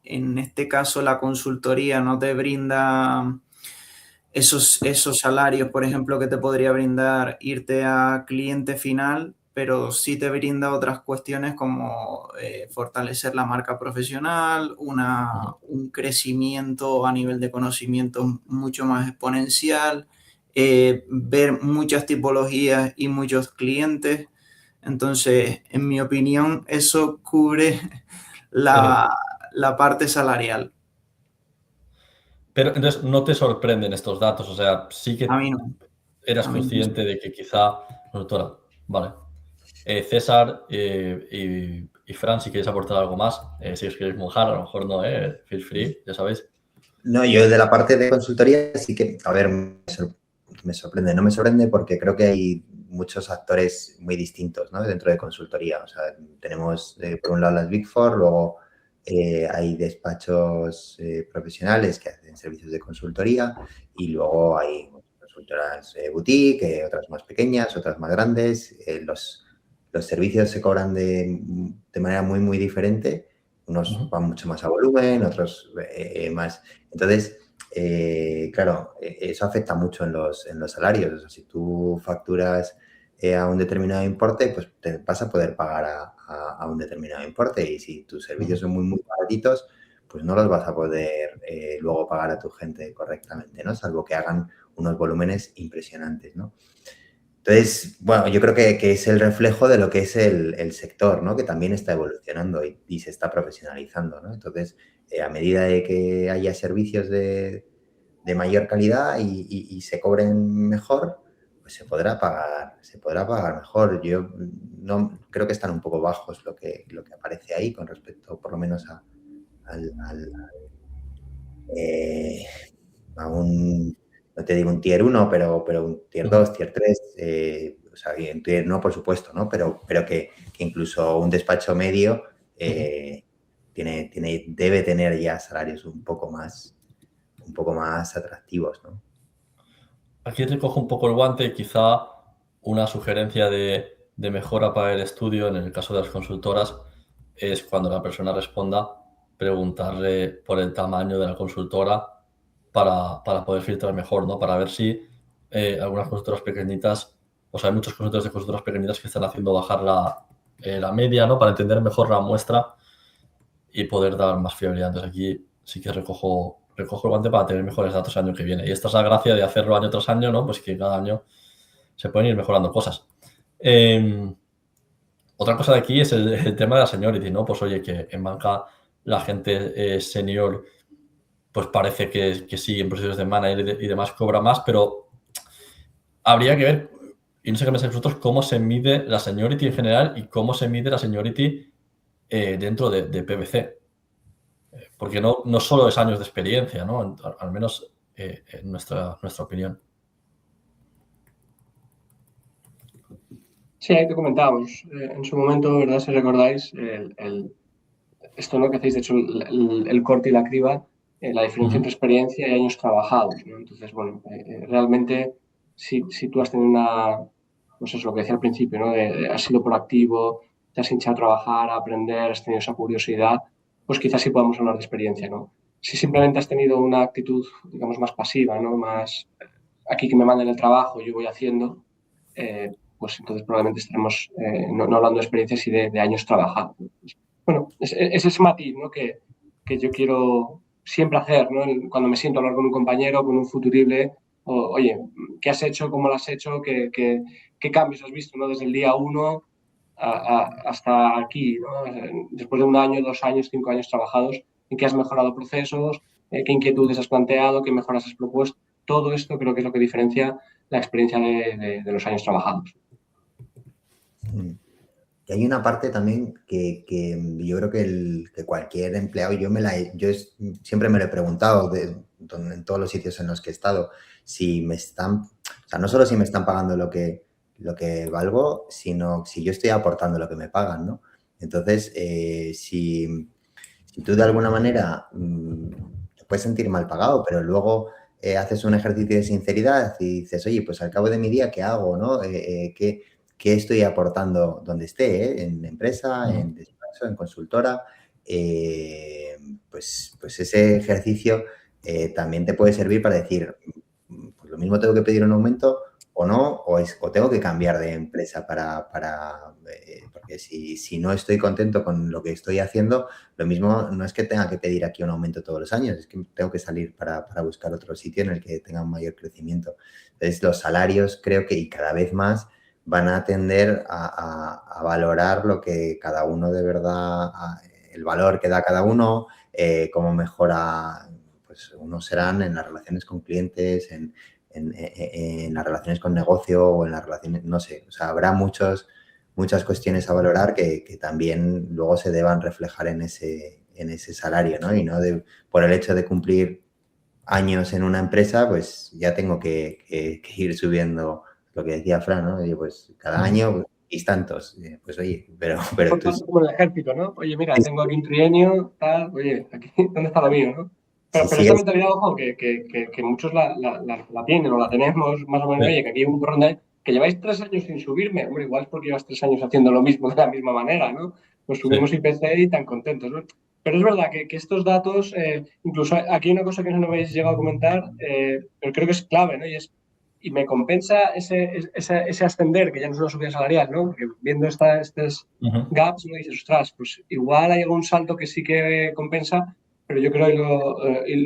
B: en este caso la consultoría no te brinda esos salarios, por ejemplo, que te podría brindar irte a cliente final, pero sí te brinda otras cuestiones como fortalecer la marca profesional, un crecimiento a nivel de conocimiento mucho más exponencial, ver muchas tipologías y muchos clientes. Entonces, en mi opinión, eso cubre la parte salarial.
A: Pero entonces no te sorprenden estos datos, o sea, sí
B: A
A: que
B: mí no.
A: eras
B: A mí no.
A: consciente de que quizá, doctora, vale. César y Fran, si queréis aportar algo más, si os queréis mojar, a lo mejor no, feel free, ya sabéis.
C: No, yo de la parte de consultoría sí que, a ver, me sorprende. No me sorprende porque creo que hay muchos actores muy distintos, ¿no?, dentro de consultoría. O sea, tenemos por un lado las Big Four, luego hay despachos profesionales que hacen servicios de consultoría y luego hay consultoras boutique, otras más pequeñas, otras más grandes. Los servicios se cobran de manera muy, muy diferente. Unos van mucho más a volumen, otros más. Entonces, claro, eso afecta mucho en los salarios. O sea, si tú facturas a un determinado importe, pues te vas a poder pagar a un determinado importe. Y si tus servicios son muy, muy baratitos, pues no los vas a poder luego pagar a tu gente correctamente, ¿no? Salvo que hagan unos volúmenes impresionantes, ¿no? Entonces, bueno, yo creo que es el reflejo de lo que es el sector, ¿no?, que también está evolucionando y se está profesionalizando, ¿no? Entonces, a medida de que haya servicios de mayor calidad y se cobren mejor, pues se podrá pagar mejor. Yo no creo que están un poco bajos lo que aparece ahí con respecto, por lo menos, a un, no te digo un tier 1, pero un tier 2, tier 3, o sea, en tier 1, por supuesto, ¿no? Pero que incluso un despacho medio debe tener ya salarios un poco más atractivos, ¿no?
A: Aquí recojo un poco el guante, quizá una sugerencia de mejora para el estudio en el caso de las consultoras es cuando la persona responda, preguntarle por el tamaño de la consultora para poder filtrar mejor, ¿no? Para ver si algunas consultoras pequeñitas, o sea, hay muchos consultores de consultoras pequeñitas que están haciendo bajar la media, ¿no? Para entender mejor la muestra y poder dar más fiabilidad. Entonces aquí sí que recojo el guante para tener mejores datos el año que viene. Y esta es la gracia de hacerlo año tras año, ¿no? Pues que cada año se pueden ir mejorando cosas. Otra cosa de aquí es el tema de la seniority, ¿no? Pues oye, que en banca la gente senior, pues parece que sí, en procesos de manager y demás cobra más, pero habría que ver, y no sé qué pensáis vosotros, cómo se mide la seniority en general y cómo se mide la seniority dentro de PwC. Porque no solo es años de experiencia, ¿no? Al menos en nuestra opinión.
D: Sí, ahí te comentábamos. En su momento, ¿verdad? Si recordáis, esto, ¿no?, que hacéis, de hecho, el corte y la criba, la diferencia entre experiencia y años trabajados, ¿no? Entonces, bueno, realmente, si tú has tenido pues eso, lo que decía al principio, ¿no?, has sido proactivo, te has hinchado a trabajar, a aprender, has tenido esa curiosidad, pues quizás sí podamos hablar de experiencia, ¿no? Si simplemente has tenido una actitud, digamos, más pasiva, ¿no?, más aquí que me manden el trabajo, yo voy haciendo, pues entonces probablemente estaremos no hablando de experiencias y de años trabajados. Bueno, es ese matiz, ¿no?, que yo quiero siempre hacer, ¿no?, cuando me siento a hablar con un compañero, con un futurible, oye, ¿qué has hecho? ¿Cómo lo has hecho? ¿Qué cambios has visto, ¿no?, desde el día 1 hasta aquí, ¿no?, después de 1 año, 2 años, 5 años trabajados, en qué has mejorado procesos, qué inquietudes has planteado, qué mejoras has propuesto. todo esto creo que es lo que diferencia la experiencia de los años trabajados.
C: Y hay una parte también que yo creo que cualquier empleado, siempre me lo he preguntado en todos los sitios en los que he estado, si me están, o sea, no solo si me están pagando lo que valgo, sino si yo estoy aportando lo que me pagan, ¿no? Entonces, si tú de alguna manera te puedes sentir mal pagado, pero luego haces un ejercicio de sinceridad y dices, oye, pues al cabo de mi día, ¿qué hago, no? ¿Qué estoy aportando donde esté? En empresa, en despacho, en consultora. Pues ese ejercicio también te puede servir para decir, pues lo mismo tengo que pedir un aumento o no, o tengo que cambiar de empresa porque si no estoy contento con lo que estoy haciendo, lo mismo no es que tenga que pedir aquí un aumento todos los años, es que tengo que salir para buscar otro sitio en el que tenga un mayor crecimiento. Entonces, los salarios creo que y cada vez más van a tender a valorar lo que cada uno de verdad, el valor que da cada uno, cómo mejora, pues unos serán en las relaciones con clientes, en las relaciones con negocio o en las relaciones, no sé, o sea, habrá muchas cuestiones a valorar que también luego se deban reflejar en ese salario, ¿no? Y no por el hecho de cumplir años en una empresa, pues ya tengo que ir subiendo lo que decía Fran, ¿no? Oye, pues cada año pues, y tantos, pues oye, pero
D: tú... Como el ejército, ¿no? Oye, mira, tengo aquí un trienio, tal, oye, aquí, ¿dónde está lo mío, no? Pero esta mentalidad, ojo, que muchos la tienen o la tenemos más o menos, oye, que aquí hay un borrón que lleváis 3 años sin subirme, hombre, igual es porque llevas 3 años haciendo lo mismo de la misma manera, ¿no? Pues subimos IPC y tan contentos, ¿no? Pero es verdad que estos datos, incluso aquí hay una cosa que no me habéis llegado a comentar, pero creo que es clave, ¿no? Y me compensa ese ascender, que ya no es una subida salarial, ¿no? Porque viendo estos gaps, uno dice, ostras, pues igual hay algún salto que sí que compensa, pero yo creo que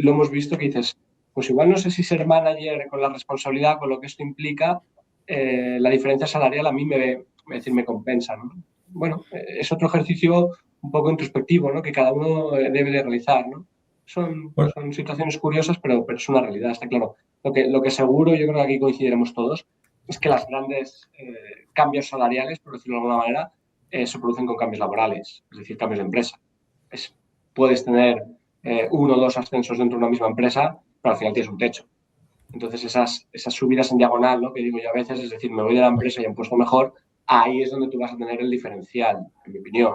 D: lo hemos visto que dices, pues igual no sé si ser manager con la responsabilidad, con lo que esto implica, la diferencia salarial a mí me compensa, ¿no? Bueno, es otro ejercicio un poco introspectivo, ¿no? Que cada uno debe de realizar, ¿no? Son situaciones curiosas, pero es una realidad, está claro. Lo que seguro, yo creo que aquí coincidiremos todos, es que los grandes cambios salariales, por decirlo de alguna manera, se producen con cambios laborales, es decir, cambios de empresa. Puedes tener 1 o 2 ascensos dentro de una misma empresa, pero al final tienes un techo. Entonces, esas subidas en diagonal, ¿no? Que digo yo a veces, es decir, me voy de la empresa y a un puesto mejor, ahí es donde tú vas a tener el diferencial, en mi opinión.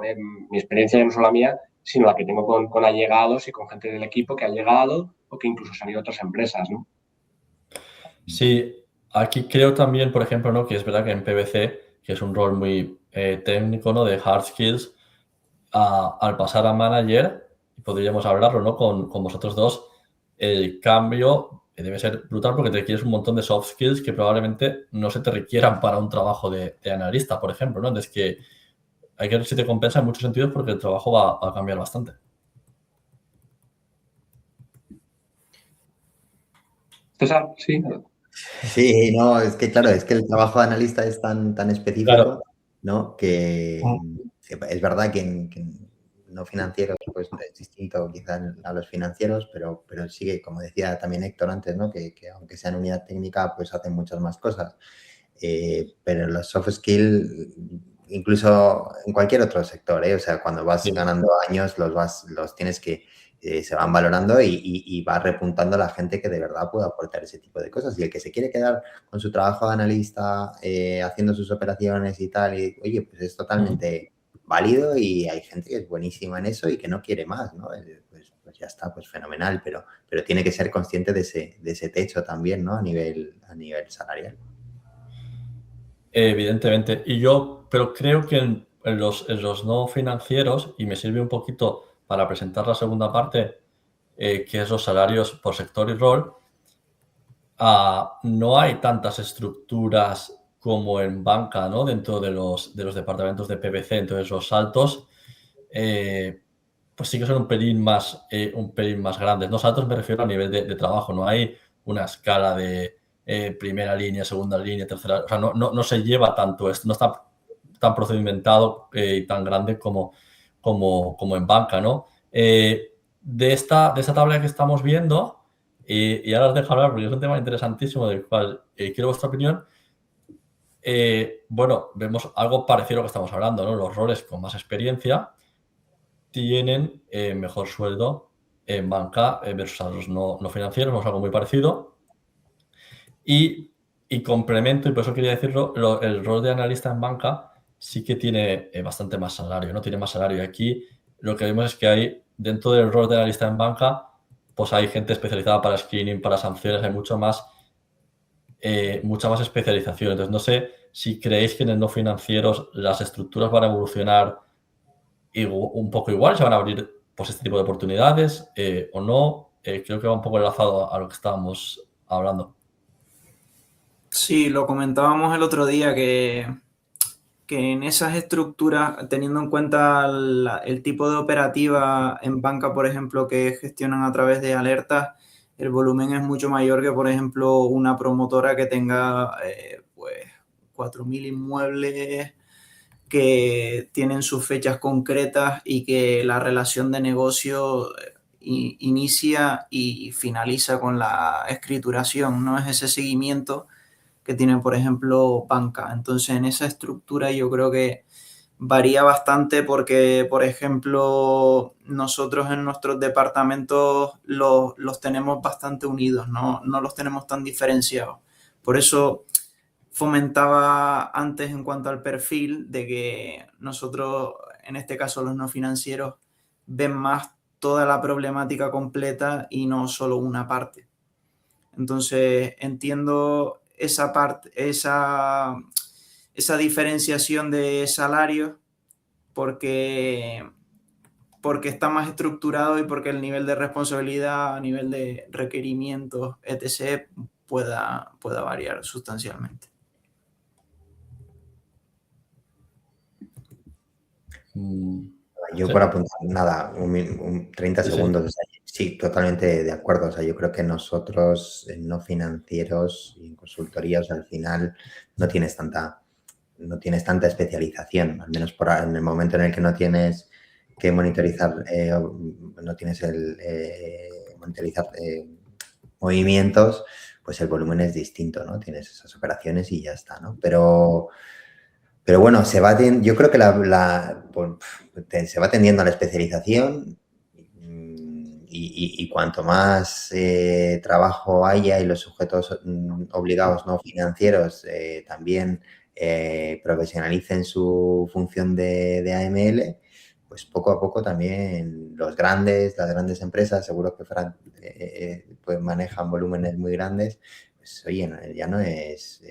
D: Mi experiencia no solo la mía, sino la que tengo con allegados y con gente del equipo que ha llegado o que incluso se han ido a otras empresas, ¿no?
A: Sí, aquí creo también, por ejemplo, ¿no? Que es verdad que en PwC, que es un rol muy técnico, ¿no? De hard skills, al pasar a manager, podríamos hablarlo, ¿no? Con vosotros dos, el cambio debe ser brutal porque te requieres un montón de soft skills que probablemente no se te requieran para un trabajo de analista, por ejemplo, ¿no? Entonces que hay que ver si te compensa en muchos sentidos porque el trabajo va a cambiar bastante.
D: César, sí.
C: Sí, no, es que claro, es que el trabajo de analista es tan específico, claro, ¿no? Que es verdad que en no financieros pues es distinto quizás a los financieros, pero sigue, como decía también Héctor antes, ¿no? Que aunque sea en unidad técnica, pues hacen muchas más cosas. Pero los soft skills, incluso en cualquier otro sector, o sea, cuando vas ganando años, los tienes que se van valorando y va repuntando la gente que de verdad puede aportar ese tipo de cosas. Y el que se quiere quedar con su trabajo de analista, haciendo sus operaciones y tal, y oye, pues es totalmente válido y hay gente que es buenísima en eso y que no quiere más, ¿no? Pues ya está, pues fenomenal, pero tiene que ser consciente de ese techo también, ¿no? A nivel salarial.
A: Evidentemente. Pero creo que en los no financieros, y me sirve un poquito para presentar la segunda parte, que es los salarios por sector y rol, no hay tantas estructuras como en banca, ¿no? Dentro de los departamentos de PwC. Entonces, los saltos, pues sí que son un pelín más grandes. No saltos me refiero a nivel de trabajo. No hay una escala de primera línea, segunda línea, tercera. O sea, no se lleva tanto esto. No está tan procedimentado y tan grande como en banca, ¿no? De esta tabla que estamos viendo, Y ahora os dejo hablar porque es un tema interesantísimo del cual quiero vuestra opinión. Bueno, vemos algo parecido a lo que estamos hablando, ¿no? Los roles con más experiencia tienen mejor sueldo en banca versus a los no financieros, no es algo muy parecido. Y complemento, y por eso quería decirlo, el rol de analista en banca sí que tiene bastante más salario, ¿no? Tiene más salario. Y aquí lo que vemos es que hay, dentro del rol de analista en banca, pues hay gente especializada para screening, para sanciones, hay mucha más especialización. Entonces, no sé si creéis que en el no financieros las estructuras van a evolucionar un poco igual, se van a abrir pues este tipo de oportunidades o no. Creo que va un poco enlazado a lo que estábamos hablando.
B: Sí, lo comentábamos el otro día que en esas estructuras, teniendo en cuenta el tipo de operativa en banca, por ejemplo, que gestionan a través de alertas, el volumen es mucho mayor que, por ejemplo, una promotora que tenga pues 4.000 inmuebles que tienen sus fechas concretas y que la relación de negocio inicia y finaliza con la escrituración, no es ese seguimiento que tiene, por ejemplo, banca. Entonces, en esa estructura yo creo que varía bastante porque, por ejemplo, nosotros en nuestros departamentos los tenemos bastante unidos, no los tenemos tan diferenciados. Por eso fomentaba antes en cuanto al perfil de que nosotros, en este caso los no financieros, ven más toda la problemática completa y no solo una parte. Entonces entiendo esa parte, esa diferenciación de salarios porque está más estructurado y porque el nivel de responsabilidad, a nivel de requerimientos, etc., pueda variar sustancialmente.
C: Yo
A: Sí.
C: por apuntar nada, 30
A: Sí,
C: segundos. O sea, sí, totalmente de acuerdo. O sea, yo creo que nosotros en no financieros y en consultorías al final no tienes tanta especialización, al menos en el momento en el que no tienes que monitorizar, no tienes el monitorizar movimientos, pues el volumen es distinto, ¿no? Tienes esas operaciones y ya está, ¿no? Pero bueno, yo creo que se va tendiendo a la especialización y cuanto más trabajo haya y los sujetos obligados no financieros también profesionalicen su función de AML, pues poco a poco también las grandes empresas, seguro que pues manejan volúmenes muy grandes. Pues, oye, ya no es,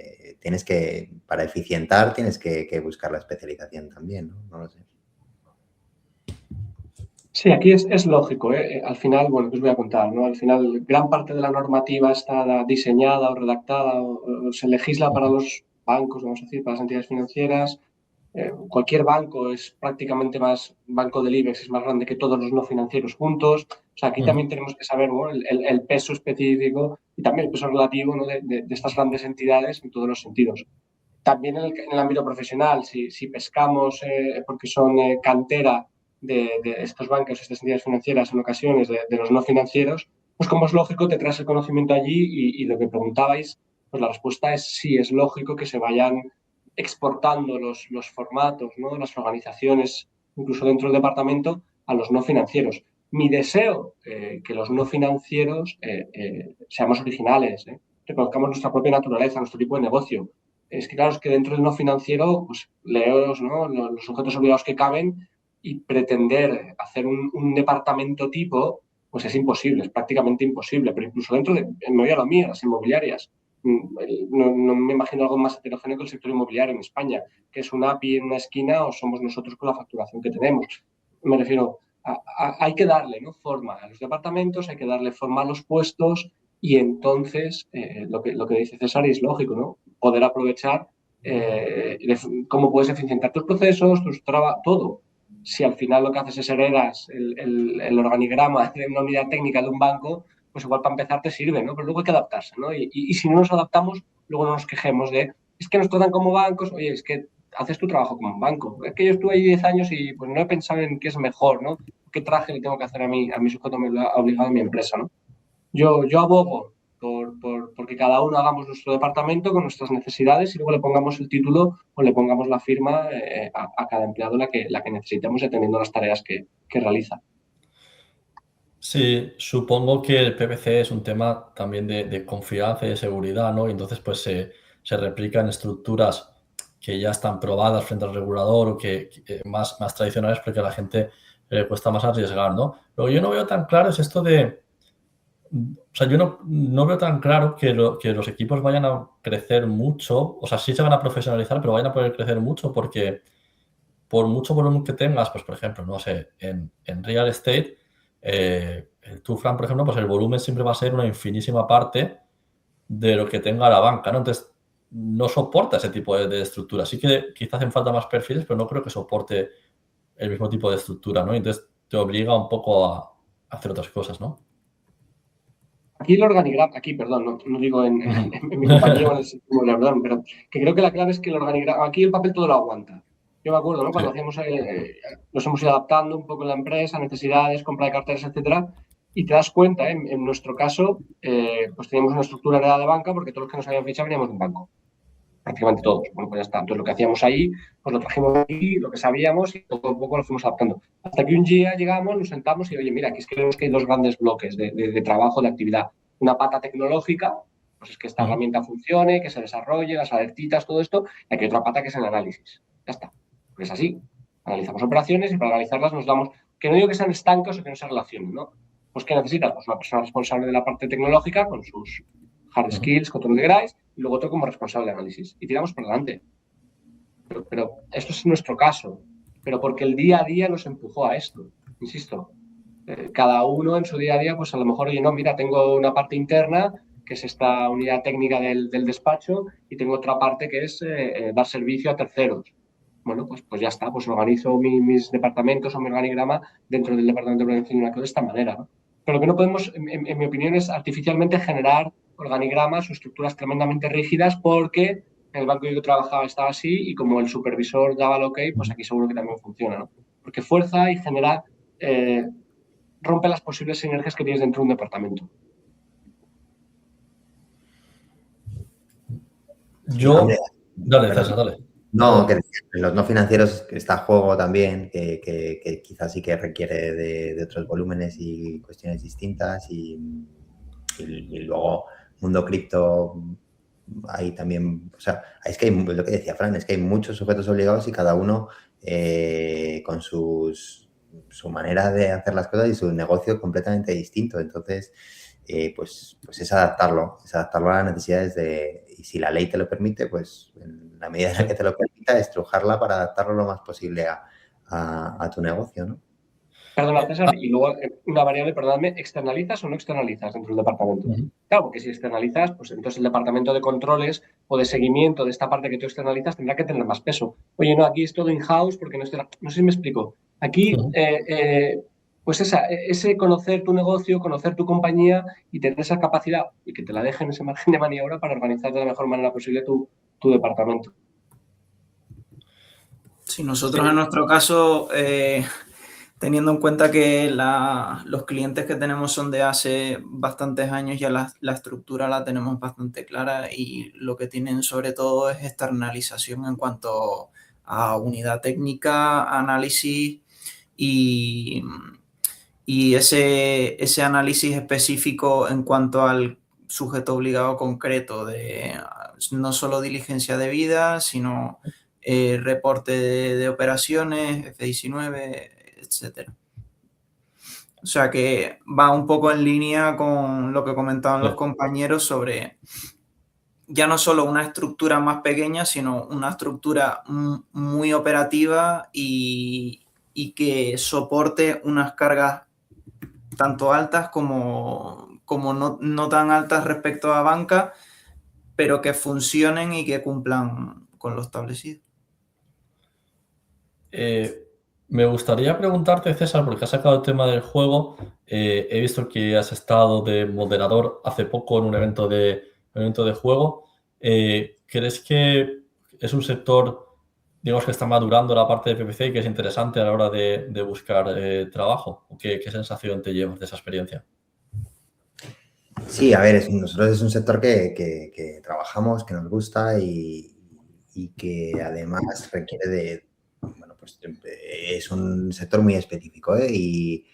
C: para eficientar tienes que buscar la especialización también, ¿no? No lo sé.
D: Sí, aquí es lógico, ¿eh? Al final, bueno, os voy a contar, ¿no? Al final, gran parte de la normativa está diseñada o redactada o se legisla para los bancos, vamos a decir, para las entidades financieras. Cualquier banco es prácticamente banco del IBEX, es más grande que todos los no financieros juntos. O sea, aquí también tenemos que saber, ¿no? el peso específico y también el peso relativo, ¿no? de estas grandes entidades en todos los sentidos. También en el ámbito profesional, si pescamos porque son cantera de estos bancos, estas entidades financieras en ocasiones, de los no financieros, pues como es lógico, te traes el conocimiento allí y lo que preguntabais, pues la respuesta es sí, es lógico que se vayan exportando los formatos, ¿no? Las organizaciones, incluso dentro del departamento, a los no financieros. Mi deseo, que los no financieros seamos originales, reconozcamos nuestra propia naturaleza, nuestro tipo de negocio. Es que claro, es que dentro del no financiero, pues leos, ¿no? Los sujetos obligados que caben y pretender hacer un departamento tipo, pues es imposible, es prácticamente imposible. Pero incluso dentro me voy a lo mío, las inmobiliarias. No me imagino algo más heterogéneo que el sector inmobiliario en España, que es un API en una esquina o somos nosotros con la facturación que tenemos. Me refiero, hay que darle, ¿no? Forma a los departamentos, hay que darle forma a los puestos y entonces lo que dice César es lógico, ¿no? Poder aprovechar cómo puedes eficientar tus procesos, todo. Si al final lo que haces es heredas el organigrama de una unidad técnica de un banco, pues igual para empezar te sirve, ¿no? Pero luego hay que adaptarse, ¿no? Y si no nos adaptamos, luego no nos quejemos es que nos tratan como bancos, oye, es que haces tu trabajo como un banco. Es que yo estuve ahí 10 años y pues no he pensado en qué es mejor, ¿no? ¿Qué traje le tengo que hacer a mi sujeto obligado a mi empresa, ¿no? Yo abogo porque cada uno hagamos nuestro departamento con nuestras necesidades y luego le pongamos el título o le pongamos la firma a cada empleado la que necesitemos, dependiendo de las tareas que realiza.
A: Sí, supongo que el PPC es un tema también de confianza y de seguridad, ¿no? Y entonces pues se replica en estructuras que ya están probadas frente al regulador o que más tradicionales porque a la gente le cuesta más arriesgar, ¿no? Lo que yo no veo tan claro es esto de... O sea, yo no veo tan claro que los equipos vayan a crecer mucho. O sea, sí se van a profesionalizar, pero vayan a poder crecer mucho porque por mucho volumen que tengas, pues por ejemplo, no sé, en real estate, el Tufran, por ejemplo, pues el volumen siempre va a ser una infinísima parte de lo que tenga la banca, ¿no? Entonces, no soporta ese tipo de estructura. Sí que quizás hacen falta más perfiles, pero no creo que soporte el mismo tipo de estructura, ¿no? Entonces, te obliga un poco a hacer otras cosas, ¿no?
D: Aquí el organigrama, perdón, no digo en mi compañía o en el sistema, perdón, pero que creo que la clave es que el organigrama, aquí el papel todo lo aguanta. Yo me acuerdo, ¿no? Cuando hacíamos, nos hemos ido adaptando un poco en la empresa, necesidades, compra de carteras, etcétera, y te das cuenta, en nuestro caso, pues teníamos una estructura heredada de banca porque todos los que nos habían fichado veníamos de un banco. Prácticamente todos. Bueno, pues ya está. Entonces lo que hacíamos ahí, pues lo trajimos aquí, lo que sabíamos y poco a poco lo fuimos adaptando. Hasta que un día llegamos, nos sentamos y, oye, mira, aquí es que vemos que hay dos grandes bloques de trabajo, de actividad. Una pata tecnológica, pues es que esta herramienta funcione, que se desarrolle, las alertitas, todo esto. Y aquí hay otra pata que es el análisis. Ya está. Pues es así. Analizamos operaciones y para analizarlas nos damos, que no digo que sean estancos o que no se relacionen, ¿no? Pues ¿qué necesitas? Pues una persona responsable de la parte tecnológica con sus hard skills, con todo lo que queráis, y luego otro como responsable de análisis. Y tiramos por delante. Pero esto es nuestro caso. Pero porque el día a día nos empujó a esto. Insisto, cada uno en su día a día, pues a lo mejor, oye, no, mira, tengo una parte interna, que es esta unidad técnica del despacho, y tengo otra parte que es dar servicio a terceros. Bueno, pues ya está, pues organizo mis departamentos o mi organigrama dentro del departamento de prevención de esta manera, ¿no? Pero lo que no podemos, en mi opinión, es artificialmente generar organigramas o estructuras tremendamente rígidas porque en el banco que yo trabajaba estaba así y como el supervisor daba el ok, pues aquí seguro que también funciona, ¿no? Porque fuerza y genera, rompe las posibles sinergias que tienes dentro de un departamento.
A: Dale, César, dale.
C: No, que en los no financieros está juego también, que quizás sí que requiere de otros volúmenes y cuestiones distintas y luego mundo cripto hay también, o sea, es que hay, lo que decía Fran, es que hay muchos sujetos obligados y cada uno con su manera de hacer las cosas y su negocio completamente distinto. Entonces, pues es adaptarlo a las necesidades y si la ley te lo permite, pues en la medida en la que te lo permita, estrujarla para adaptarlo lo más posible a tu negocio, ¿no?
D: Perdona, César, y luego una variable, perdóname, ¿externalizas o no externalizas dentro del departamento? Claro, porque si externalizas, pues entonces el departamento de controles o de seguimiento de esta parte que tú externalizas tendrá que tener más peso. Oye, no, aquí es todo in-house porque no sé si me explico. Aquí, pues ese conocer tu negocio, conocer tu compañía y tener esa capacidad y que te la dejen ese margen de maniobra para organizar de la mejor manera posible tu departamento.
B: Sí, nosotros en nuestro caso, teniendo en cuenta que los clientes que tenemos son de hace bastantes años, ya la estructura la tenemos bastante clara y lo que tienen sobre todo es externalización en cuanto a unidad técnica, análisis y ese análisis específico en cuanto al sujeto obligado concreto de no solo diligencia de vida, sino reporte de operaciones, F19, etcétera. O sea que va un poco en línea con lo que comentaban los compañeros sobre ya no solo una estructura más pequeña, sino una estructura muy operativa y que soporte unas cargas tanto altas como no tan altas respecto a banca, pero que funcionen y que cumplan con lo establecido.
A: Me gustaría preguntarte, César, porque has sacado el tema del juego. He visto que has estado de moderador hace poco en un evento de juego. ¿Crees que es un sector, digamos, que está madurando la parte de PPC y que es interesante a la hora de buscar trabajo? ¿Qué sensación te llevas de esa experiencia?
C: Sí, a ver, nosotros es un sector que trabajamos, que nos gusta y que además requiere bueno, pues es un sector muy específico, ¿eh? Y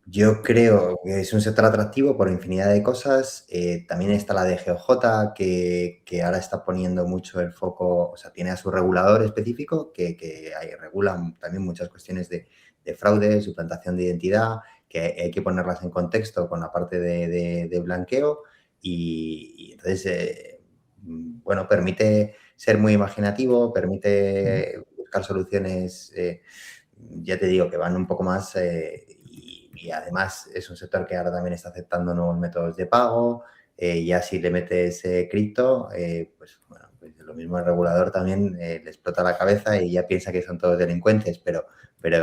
C: yo creo que es un sector atractivo por infinidad de cosas. También está la DGOJ, que ahora está poniendo mucho el foco, o sea, tiene a su regulador específico que ahí regulan también muchas cuestiones de fraude, suplantación de identidad, que hay que ponerlas en contexto con la parte de blanqueo y entonces, bueno, permite ser muy imaginativo, permite buscar soluciones, ya te digo, que van un poco más y además es un sector que ahora también está aceptando nuevos métodos de pago. Ya si le metes cripto, pues bueno, pues lo mismo el regulador también le explota la cabeza y ya piensa que son todos delincuentes, pero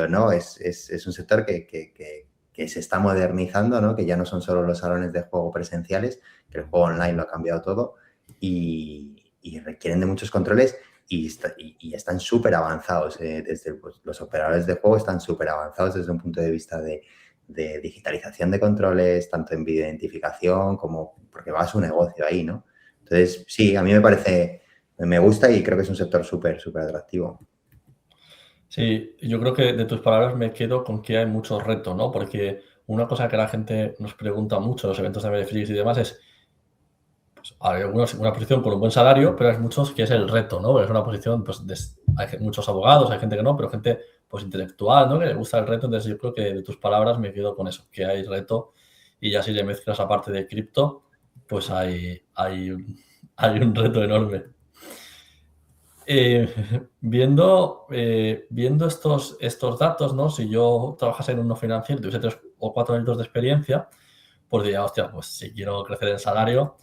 C: no, es un sector que se está modernizando, ¿no? Que ya no son solo los salones de juego presenciales, que el juego online lo ha cambiado todo y requieren de muchos controles y están súper avanzados. Pues, los operadores de juego están súper avanzados desde un punto de vista de digitalización de controles, tanto en videoidentificación como porque va a su negocio ahí, ¿no? Entonces, sí, a mí me gusta y creo que es un sector súper, súper atractivo.
A: Sí, yo creo que de tus palabras me quedo con que hay muchos retos, ¿no? Porque una cosa que la gente nos pregunta mucho en los eventos de Netflix y demás es, pues, hay una posición con un buen salario, pero hay muchos que es el reto, ¿no? Es una posición, pues, hay muchos abogados, hay gente que no, pero gente, pues, intelectual, ¿no? Que le gusta el reto. Entonces, yo creo que de tus palabras me quedo con eso, que hay reto y ya si le mezclas la parte de cripto, pues hay un reto enorme. Viendo estos datos, ¿no? Si yo trabajase en uno financiero, tuviese 3 o 4 años de experiencia, pues diría, hostia, pues si quiero crecer en salario,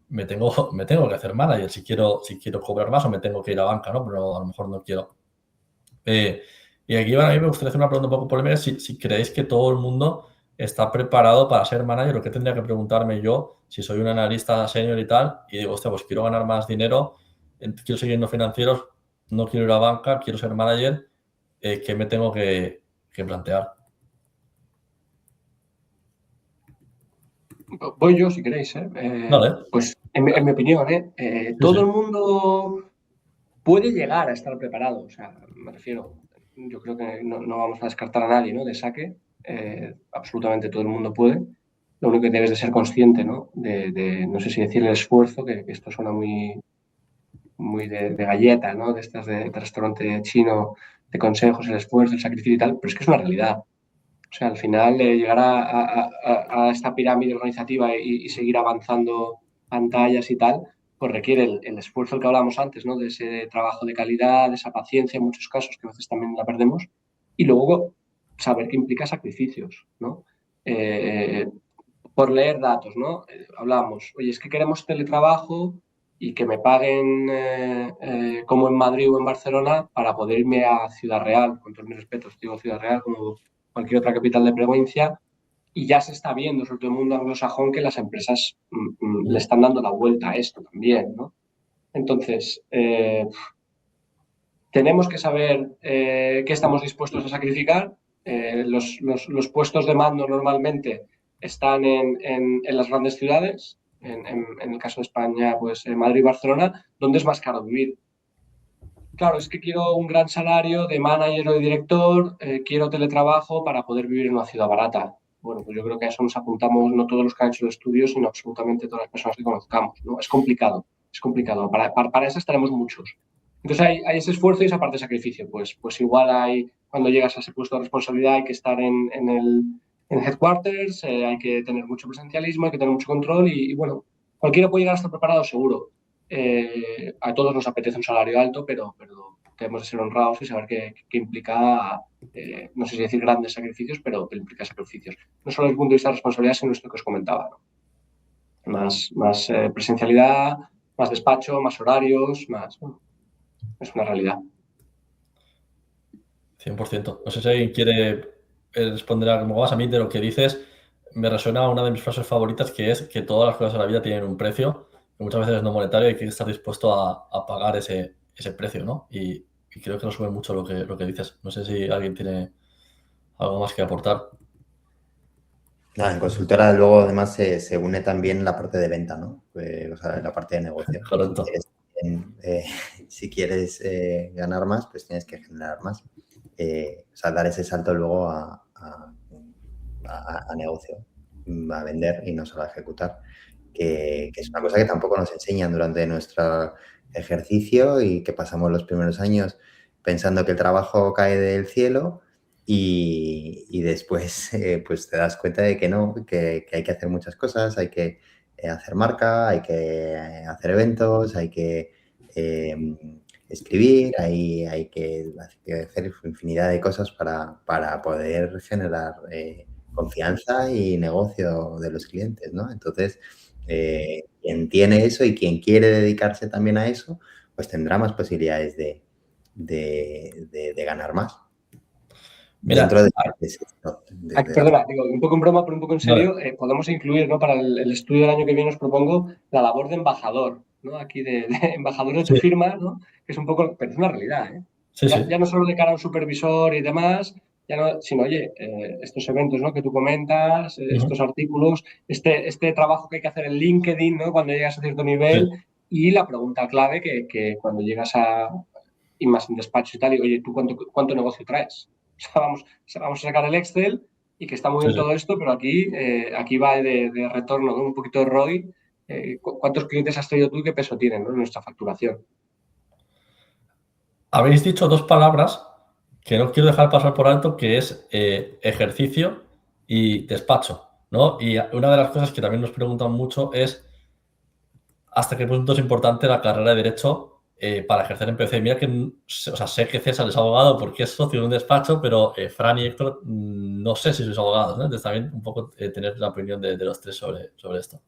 A: me tengo que hacer manager. Si quiero cobrar más o me tengo que ir a banca, ¿no? Pero a lo mejor no quiero. Y aquí, bueno, a mí me gustaría hacer una pregunta un poco polémica, si creéis que todo el mundo está preparado para ser manager, o qué tendría que preguntarme yo si soy un analista senior y tal, y digo, hostia, pues quiero ganar más dinero, quiero seguir en los financieros, no quiero ir a banca, quiero ser manager, ¿qué me tengo que plantear?
D: Voy yo, si queréis.
A: Vale.
D: Pues, en mi opinión,
A: Sí,
D: todo
A: sí.
D: el mundo puede llegar a estar preparado. O sea, me refiero, yo creo que no vamos a descartar a nadie, ¿no? De saque. Absolutamente todo el mundo puede. Lo único que debes de ser consciente, ¿no? No sé si decir el esfuerzo, que esto suena muy de galleta, ¿no? De estas de restaurante chino, de consejos, el esfuerzo, el sacrificio y tal, pero es que es una realidad. O sea, al final, llegar a esta pirámide organizativa y seguir avanzando pantallas y tal, pues requiere el esfuerzo del que hablábamos antes, ¿no? De ese trabajo de calidad, de esa paciencia en muchos casos, que a veces también la perdemos, y luego saber que implica sacrificios, ¿no? Eh, por leer datos, ¿no? Hablábamos, oye, es que queremos teletrabajo y que me paguen como en Madrid o en Barcelona para poder irme a Ciudad Real, con todos mis respetos, digo Ciudad Real como cualquier otra capital de provincia, y ya se está viendo, sobre todo en el mundo anglosajón, que las empresas le están dando la vuelta a esto también, ¿no? Entonces, tenemos que saber qué estamos dispuestos a sacrificar. Los puestos de mando normalmente están en las grandes ciudades, en el caso de España, pues Madrid y Barcelona, donde es más caro vivir. Claro, es que quiero un gran salario de manager o de director, quiero teletrabajo para poder vivir en una ciudad barata. Bueno, pues yo creo que a eso nos apuntamos no todos los que han hecho el estudio, sino absolutamente todas las personas que conozcamos, ¿no? Es complicado, es complicado. Para eso estaremos muchos. Entonces hay ese esfuerzo y esa parte de sacrificio. Pues igual hay, cuando llegas a ese puesto de responsabilidad, hay que estar en headquarters, hay que tener mucho presencialismo, hay que tener mucho control y bueno, cualquiera puede llegar a estar preparado seguro. A todos nos apetece un salario alto, pero debemos de ser honrados y saber que implica, no sé si decir grandes sacrificios, pero que implica sacrificios. No solo desde el punto de vista de responsabilidad, sino esto que os comentaba, ¿no? Más presencialidad, más despacho, más horarios, más... Bueno, es una realidad.
A: 100%. No sé si alguien quiere responder algo más. A mí de lo que dices me resuena una de mis frases favoritas, que es que todas las cosas de la vida tienen un precio, que muchas veces es no monetario y hay que estar dispuesto a pagar ese precio, ¿no? Y creo que resume mucho lo que dices. No sé si alguien tiene algo más que aportar.
C: En consultora luego además se une también la parte de venta, ¿no? O sea, la parte de negocio.
A: Correcto.
C: Si quieres ganar más, pues tienes que generar más. O sea, dar ese salto luego a negocio, a vender y no solo a ejecutar, que es una cosa que tampoco nos enseñan durante nuestro ejercicio y que pasamos los primeros años pensando que el trabajo cae del cielo y después pues te das cuenta de que no, que hay que hacer muchas cosas, hay que hacer marca, hay que hacer eventos, hay que escribir, hay que hacer infinidad de cosas para poder generar confianza y negocio de los clientes, ¿no? Entonces, quien tiene eso y quien quiere dedicarse también a eso, pues tendrá más posibilidades de ganar más.
A: Mira,
C: Dentro de
D: Perdona, digo, un poco en broma, pero un poco en serio, podemos incluir, ¿no? Para el estudio del año que viene os propongo la labor de embajador, ¿no? Aquí de embajador de tu
A: Sí.
D: firma, ¿no? Que es un poco, pero es una realidad, ¿eh?
A: Sí,
D: Ya,
A: sí.
D: ya no solo de cara a un supervisor y demás, ya no, sino, oye, estos eventos, ¿no? Que tú comentas, estos artículos, este trabajo que hay que hacer en LinkedIn, ¿no? Cuando llegas a cierto nivel,
A: Sí.
D: y la pregunta clave que cuando llegas a, y más en despacho y tal, y oye, ¿tú cuánto negocio traes? O sea, vamos a sacar el Excel y que está muy
A: Sí,
D: bien
A: sí.
D: todo esto, pero aquí va de retorno, ¿no? Un poquito de ROI. ¿Cuántos clientes has traído tú y qué peso tienen, ¿no? En nuestra facturación?
A: Habéis dicho dos palabras que no quiero dejar pasar por alto, que es ejercicio y despacho, ¿no? Y una de las cosas que también nos preguntan mucho es hasta qué punto es importante la carrera de Derecho para ejercer en PC. Mira que, o sea, sé que César es abogado porque es socio de un despacho, pero Fran y Héctor no sé si sois abogados, ¿no? Entonces también un poco tener la opinión de los tres sobre esto.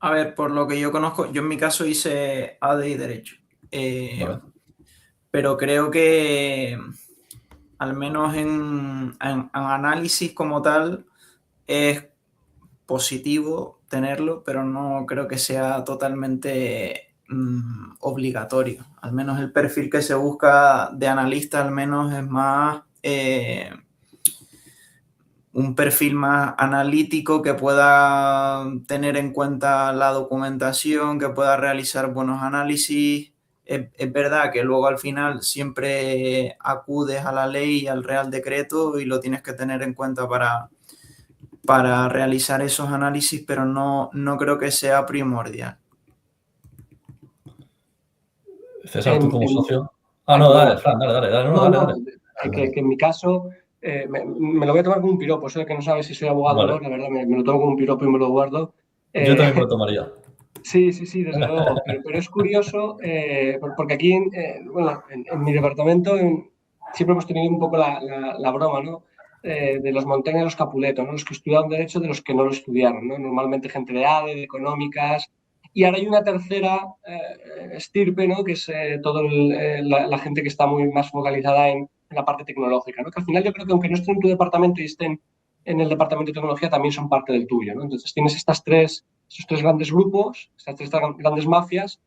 B: A ver, por lo que yo conozco, yo en mi caso hice AD y Derecho.
A: Vale.
B: Pero creo que al menos en análisis como tal es positivo tenerlo, pero no creo que sea totalmente obligatorio. Al menos el perfil que se busca de analista al menos es más un perfil más analítico que pueda tener en cuenta la documentación, que pueda realizar buenos análisis. Es verdad que luego al final siempre acudes a la ley y al Real Decreto y lo tienes que tener en cuenta para realizar esos análisis, pero no creo que sea primordial.
A: César, tú como socio.
D: Ay,
A: No, dale,
D: perdona.
A: Fran, dale.
D: No,
A: Dale.
D: que en mi caso me lo voy a tomar como un piropo. Eso de que no sabes si soy abogado o
A: Vale.
D: no, la verdad, me lo tomo como un piropo y me lo guardo.
A: Yo también me lo tomaría.
D: Sí, desde luego. Pero es curioso porque aquí, bueno, en mi departamento siempre hemos tenido un poco la broma, ¿no? De los Montaigne y los Capuleto, ¿no? Los que estudiaron Derecho de los que no lo estudiaron, ¿no? Normalmente gente de ADE, de Económicas. Y ahora hay una tercera estirpe, ¿no? Que es toda la gente que está muy más focalizada en la parte tecnológica, ¿no? Que al final yo creo que aunque no estén en tu departamento y estén en el departamento de tecnología, también son parte del tuyo, ¿no? Entonces tienes esos tres grandes grupos, estas tres grandes mafias,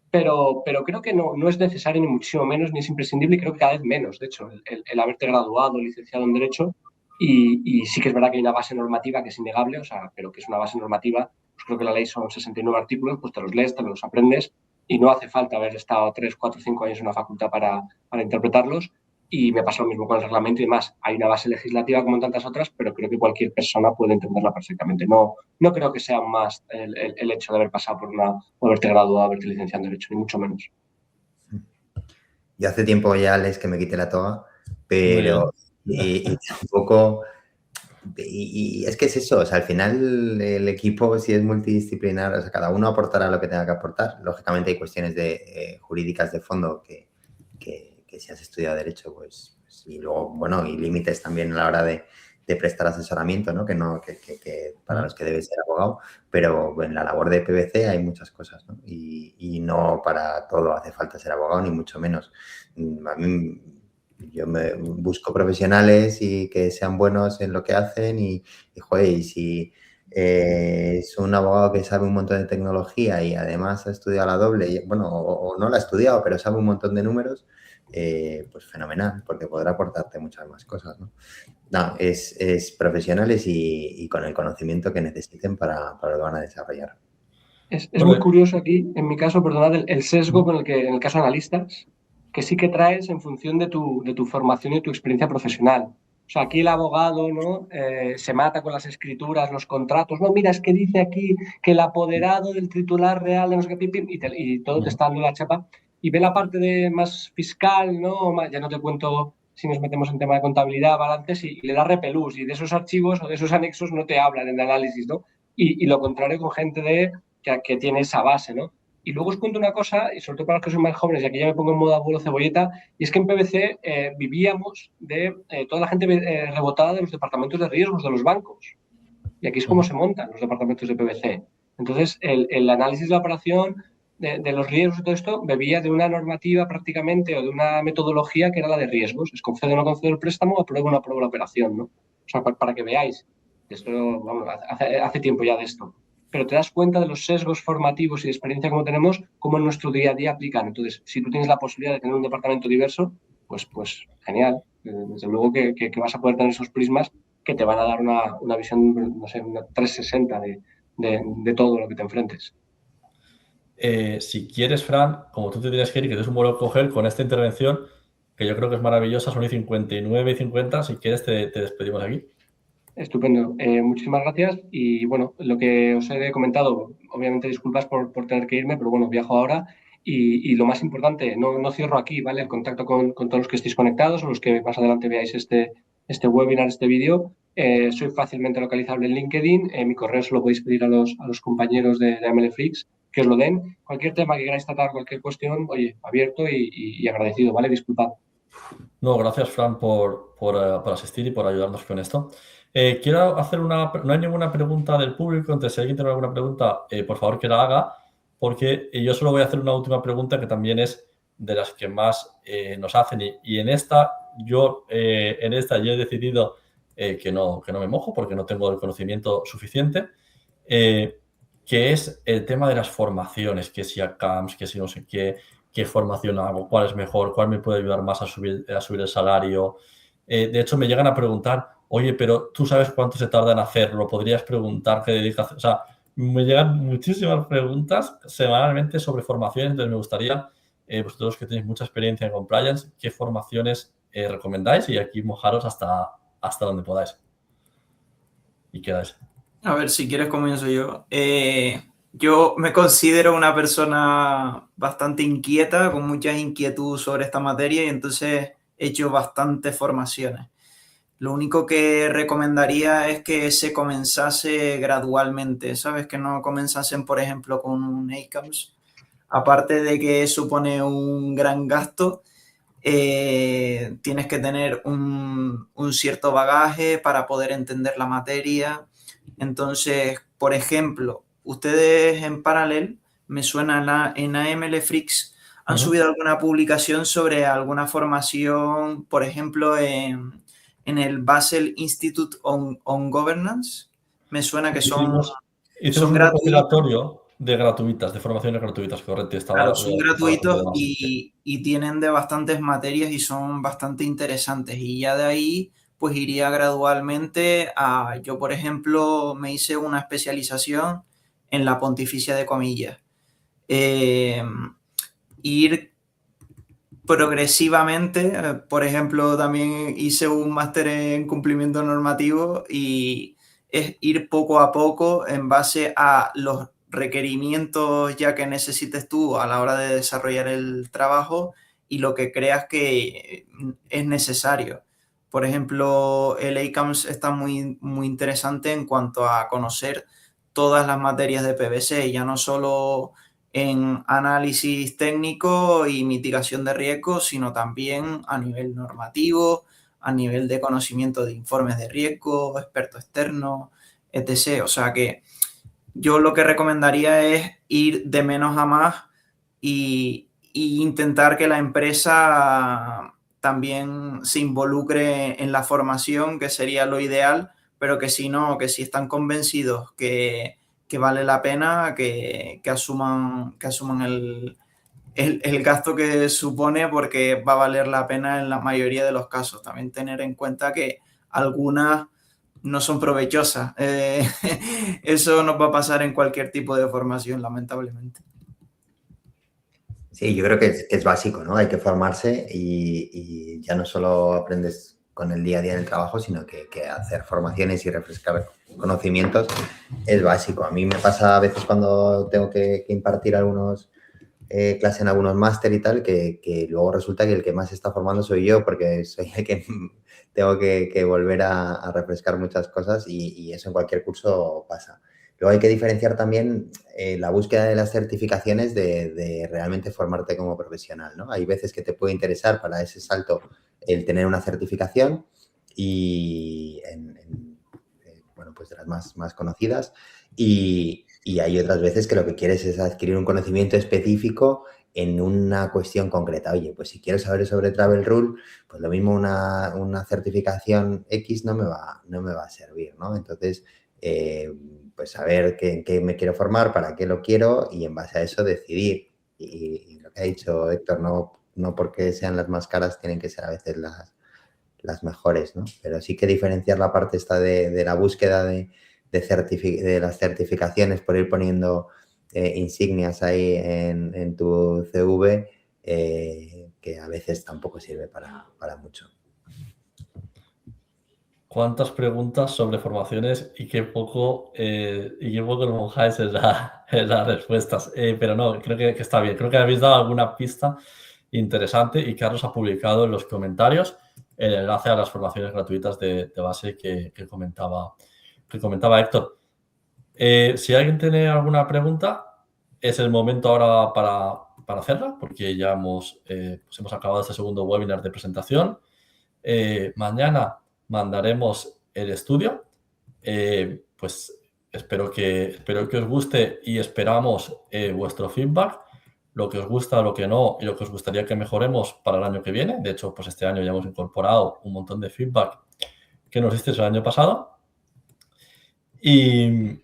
D: pero creo que no es necesario ni muchísimo menos, ni es imprescindible y creo que cada vez menos, de hecho, el haberte graduado, licenciado en Derecho, y sí que es verdad que hay una base normativa que es innegable, o sea, pero que es una base normativa, pues creo que la ley son 69 artículos, pues te los lees, te los aprendes y no hace falta haber estado 3, 4, 5 años en una facultad para interpretarlos. Y me pasa lo mismo con el reglamento y demás. Hay una base legislativa como en tantas otras, pero creo que cualquier persona puede entenderla perfectamente. No creo que sea más el hecho de haber pasado o haberte graduado, haberte licenciado en Derecho, ni mucho menos.
C: Yo hace tiempo ya les que me quité la toga,
A: Muy bien.
C: pero y tampoco... Y es que es eso, o sea, al final el equipo si es multidisciplinar, o sea, cada uno aportará lo que tenga que aportar. Lógicamente hay cuestiones jurídicas de fondo que si has estudiado Derecho, pues y luego, bueno, y límites también a la hora de prestar asesoramiento, ¿no? Que para los que debes ser abogado, pero en la labor de PVC hay muchas cosas, ¿no? Y no para todo hace falta ser abogado, ni mucho menos. A mí, yo me busco profesionales y que sean buenos en lo que hacen y joder, y si es un abogado que sabe un montón de tecnología y además ha estudiado la doble, bueno, o no la ha estudiado, pero sabe un montón de números, pues fenomenal, porque podrá aportarte muchas más cosas, ¿no? No, es profesionales y con el conocimiento que necesiten para lo que van a desarrollar.
D: Es muy
A: Bueno,
D: curioso aquí, en mi caso, perdonad, el sesgo con el que, en el caso de analistas, que sí que traes en función de tu formación y tu experiencia profesional. O sea, aquí el abogado, ¿no? Se mata con las escrituras, los contratos. No, mira, es que dice aquí que el apoderado del titular real de no sé qué, y todo te está dando la chapa. Y ve la parte de más fiscal, ¿no? Ya no te cuento si nos metemos en tema de contabilidad, balances, y le da repelús. Y de esos archivos o de esos anexos no te hablan en análisis, ¿no? Y lo contrario con gente que tiene esa base, ¿no? Y luego os cuento una cosa, y sobre todo para los que son más jóvenes, y aquí ya me pongo en modo abuelo cebolleta, y es que en PwC vivíamos de toda la gente rebotada de los departamentos de riesgos de los bancos. Y aquí es como se montan los departamentos de PwC. Entonces, el análisis de la operación, de los riesgos y todo esto, bebía de una normativa prácticamente o de una metodología que era la de riesgos. Es concedo o no concedo el préstamo, apruebo o no apruebo la operación, ¿no? O sea, para que veáis. Esto, vamos, hace tiempo ya de esto. Pero te das cuenta de los sesgos formativos y de experiencia como tenemos, cómo en nuestro día a día aplican. Entonces, si tú tienes la posibilidad de tener un departamento diverso, pues genial. Desde luego que vas a poder tener esos prismas que te van a dar una visión, no sé, una 360 de todo lo que te enfrentes.
A: Si quieres, Fran, como tú te tienes que ir y que tienes un vuelo a coger con esta intervención, que yo creo que es maravillosa, son y 59 y 50, si quieres te despedimos aquí.
D: Estupendo. Muchísimas gracias. Y bueno, lo que os he comentado, obviamente disculpas por tener que irme, pero bueno, viajo ahora. Y lo más importante, no cierro aquí, ¿vale? El contacto con todos los que estéis conectados o los que más adelante veáis este webinar, este vídeo. Soy fácilmente localizable en LinkedIn. Mi correo se lo podéis pedir a los compañeros de MLFlix que os lo den. Cualquier tema que queráis tratar, cualquier cuestión, oye, abierto y agradecido, ¿vale? Disculpad.
A: No, gracias, Fran, por asistir y por ayudarnos con esto. Quiero hacer no hay ninguna pregunta del público, entonces si alguien tiene alguna pregunta, por favor que la haga, porque yo solo voy a hacer una última pregunta que también es de las que más nos hacen y en esta yo he decidido que no me mojo porque no tengo el conocimiento suficiente, que es el tema de las formaciones, que si a camps, que si no sé qué formación hago, cuál es mejor, cuál me puede ayudar más a subir el salario. De hecho, me llegan a preguntar, oye, pero tú sabes cuánto se tarda en hacerlo, podrías preguntar qué dedicas. O sea, me llegan muchísimas preguntas semanalmente sobre formaciones, entonces me gustaría, vosotros que tenéis mucha experiencia en compliance, qué formaciones recomendáis y aquí mojaros hasta donde podáis. Y quedáis.
B: A ver, si quieres comienzo yo. Yo me considero una persona bastante inquieta, con muchas inquietudes sobre esta materia y entonces he hecho bastantes formaciones. Lo único que recomendaría es que se comenzase gradualmente, ¿sabes? Que no comenzasen, por ejemplo, con un ACAMS. Aparte de que supone un gran gasto, tienes que tener un cierto bagaje para poder entender la materia. Entonces, por ejemplo, ustedes en Parallel, me suena en AMLFrix, han subido alguna publicación sobre alguna formación, por ejemplo, en el Basel Institute on Governance. Me suena que son
A: Hicimos un
B: gratuitos.
A: recopilatorio de gratuitas, de formaciones gratuitas, correcto.
B: Claro, son gratuitos y tienen de bastantes materias y son bastante interesantes. Y ya de ahí, pues iría gradualmente a, yo por ejemplo, me hice una especialización en la Pontificia de Comillas. Ir progresivamente, por ejemplo, también hice un máster en cumplimiento normativo y es ir poco a poco en base a los requerimientos ya que necesites tú a la hora de desarrollar el trabajo y lo que creas que es necesario. Por ejemplo, el ACAMS está muy, muy interesante en cuanto a conocer todas las materias de PwC, ya no solo en análisis técnico y mitigación de riesgos, sino también a nivel normativo, a nivel de conocimiento de informes de riesgo, experto externo, etc. O sea que yo lo que recomendaría es ir de menos a más y intentar que la empresa también se involucre en la formación, que sería lo ideal, pero que si no, que si están convencidos que vale la pena, que asuman el gasto que supone, porque va a valer la pena en la mayoría de los casos. También tener en cuenta que algunas no son provechosas. Eso nos va a pasar en cualquier tipo de formación, lamentablemente.
C: Sí, yo creo que es básico, ¿no? Hay que formarse y ya no solo aprendes con el día a día en el trabajo, sino que hacer formaciones y refrescar conocimientos es básico. A mí me pasa a veces cuando tengo que impartir algunos clases en algunos máster y tal, que luego resulta que el que más se está formando soy yo, porque soy el que tengo que volver a refrescar muchas cosas y eso en cualquier curso pasa. Luego hay que diferenciar también la búsqueda de las certificaciones de realmente formarte como profesional, ¿no? Hay veces que te puede interesar para ese salto el tener una certificación y bueno, pues de las más conocidas y hay otras veces que lo que quieres es adquirir un conocimiento específico en una cuestión concreta. Oye, pues si quiero saber sobre Travel Rule, pues lo mismo una certificación X no me va a servir, ¿no? Entonces, pues saber en qué me quiero formar, para qué lo quiero y en base a eso decidir. Y lo que ha dicho Héctor, no porque sean las más caras tienen que ser a veces las mejores, ¿no? Pero sí que diferenciar la parte esta de la búsqueda de las certificaciones por ir poniendo insignias ahí en tu CV, que a veces tampoco sirve para mucho.
A: ¿Cuántas preguntas sobre formaciones y qué poco nos mojáis en las respuestas? Pero no, creo que está bien. Creo que habéis dado alguna pista interesante y Carlos ha publicado en los comentarios el enlace a las formaciones gratuitas de base que comentaba Héctor. Si alguien tiene alguna pregunta, es el momento ahora para hacerla, porque ya hemos acabado este segundo webinar de presentación. Mañana mandaremos el estudio. Pues espero que os guste y esperamos vuestro feedback, lo que os gusta, lo que no y lo que os gustaría que mejoremos para el año que viene. De hecho, pues este año ya hemos incorporado un montón de feedback que nos disteis el año pasado. Y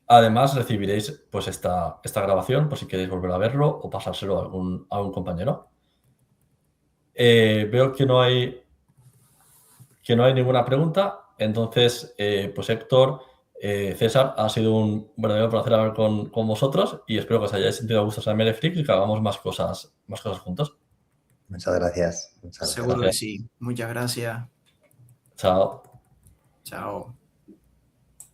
A: además recibiréis pues esta grabación por si queréis volver a verlo o pasárselo a algún compañero. Veo que no hay ninguna pregunta. Entonces, pues Héctor, César, ha sido un verdadero placer hablar con vosotros y espero que os hayáis sentido a gusto en MLFlix y que hagamos más cosas juntos.
C: Muchas gracias.
B: Seguro que sí. Muchas gracias.
A: Chao.
B: Chao.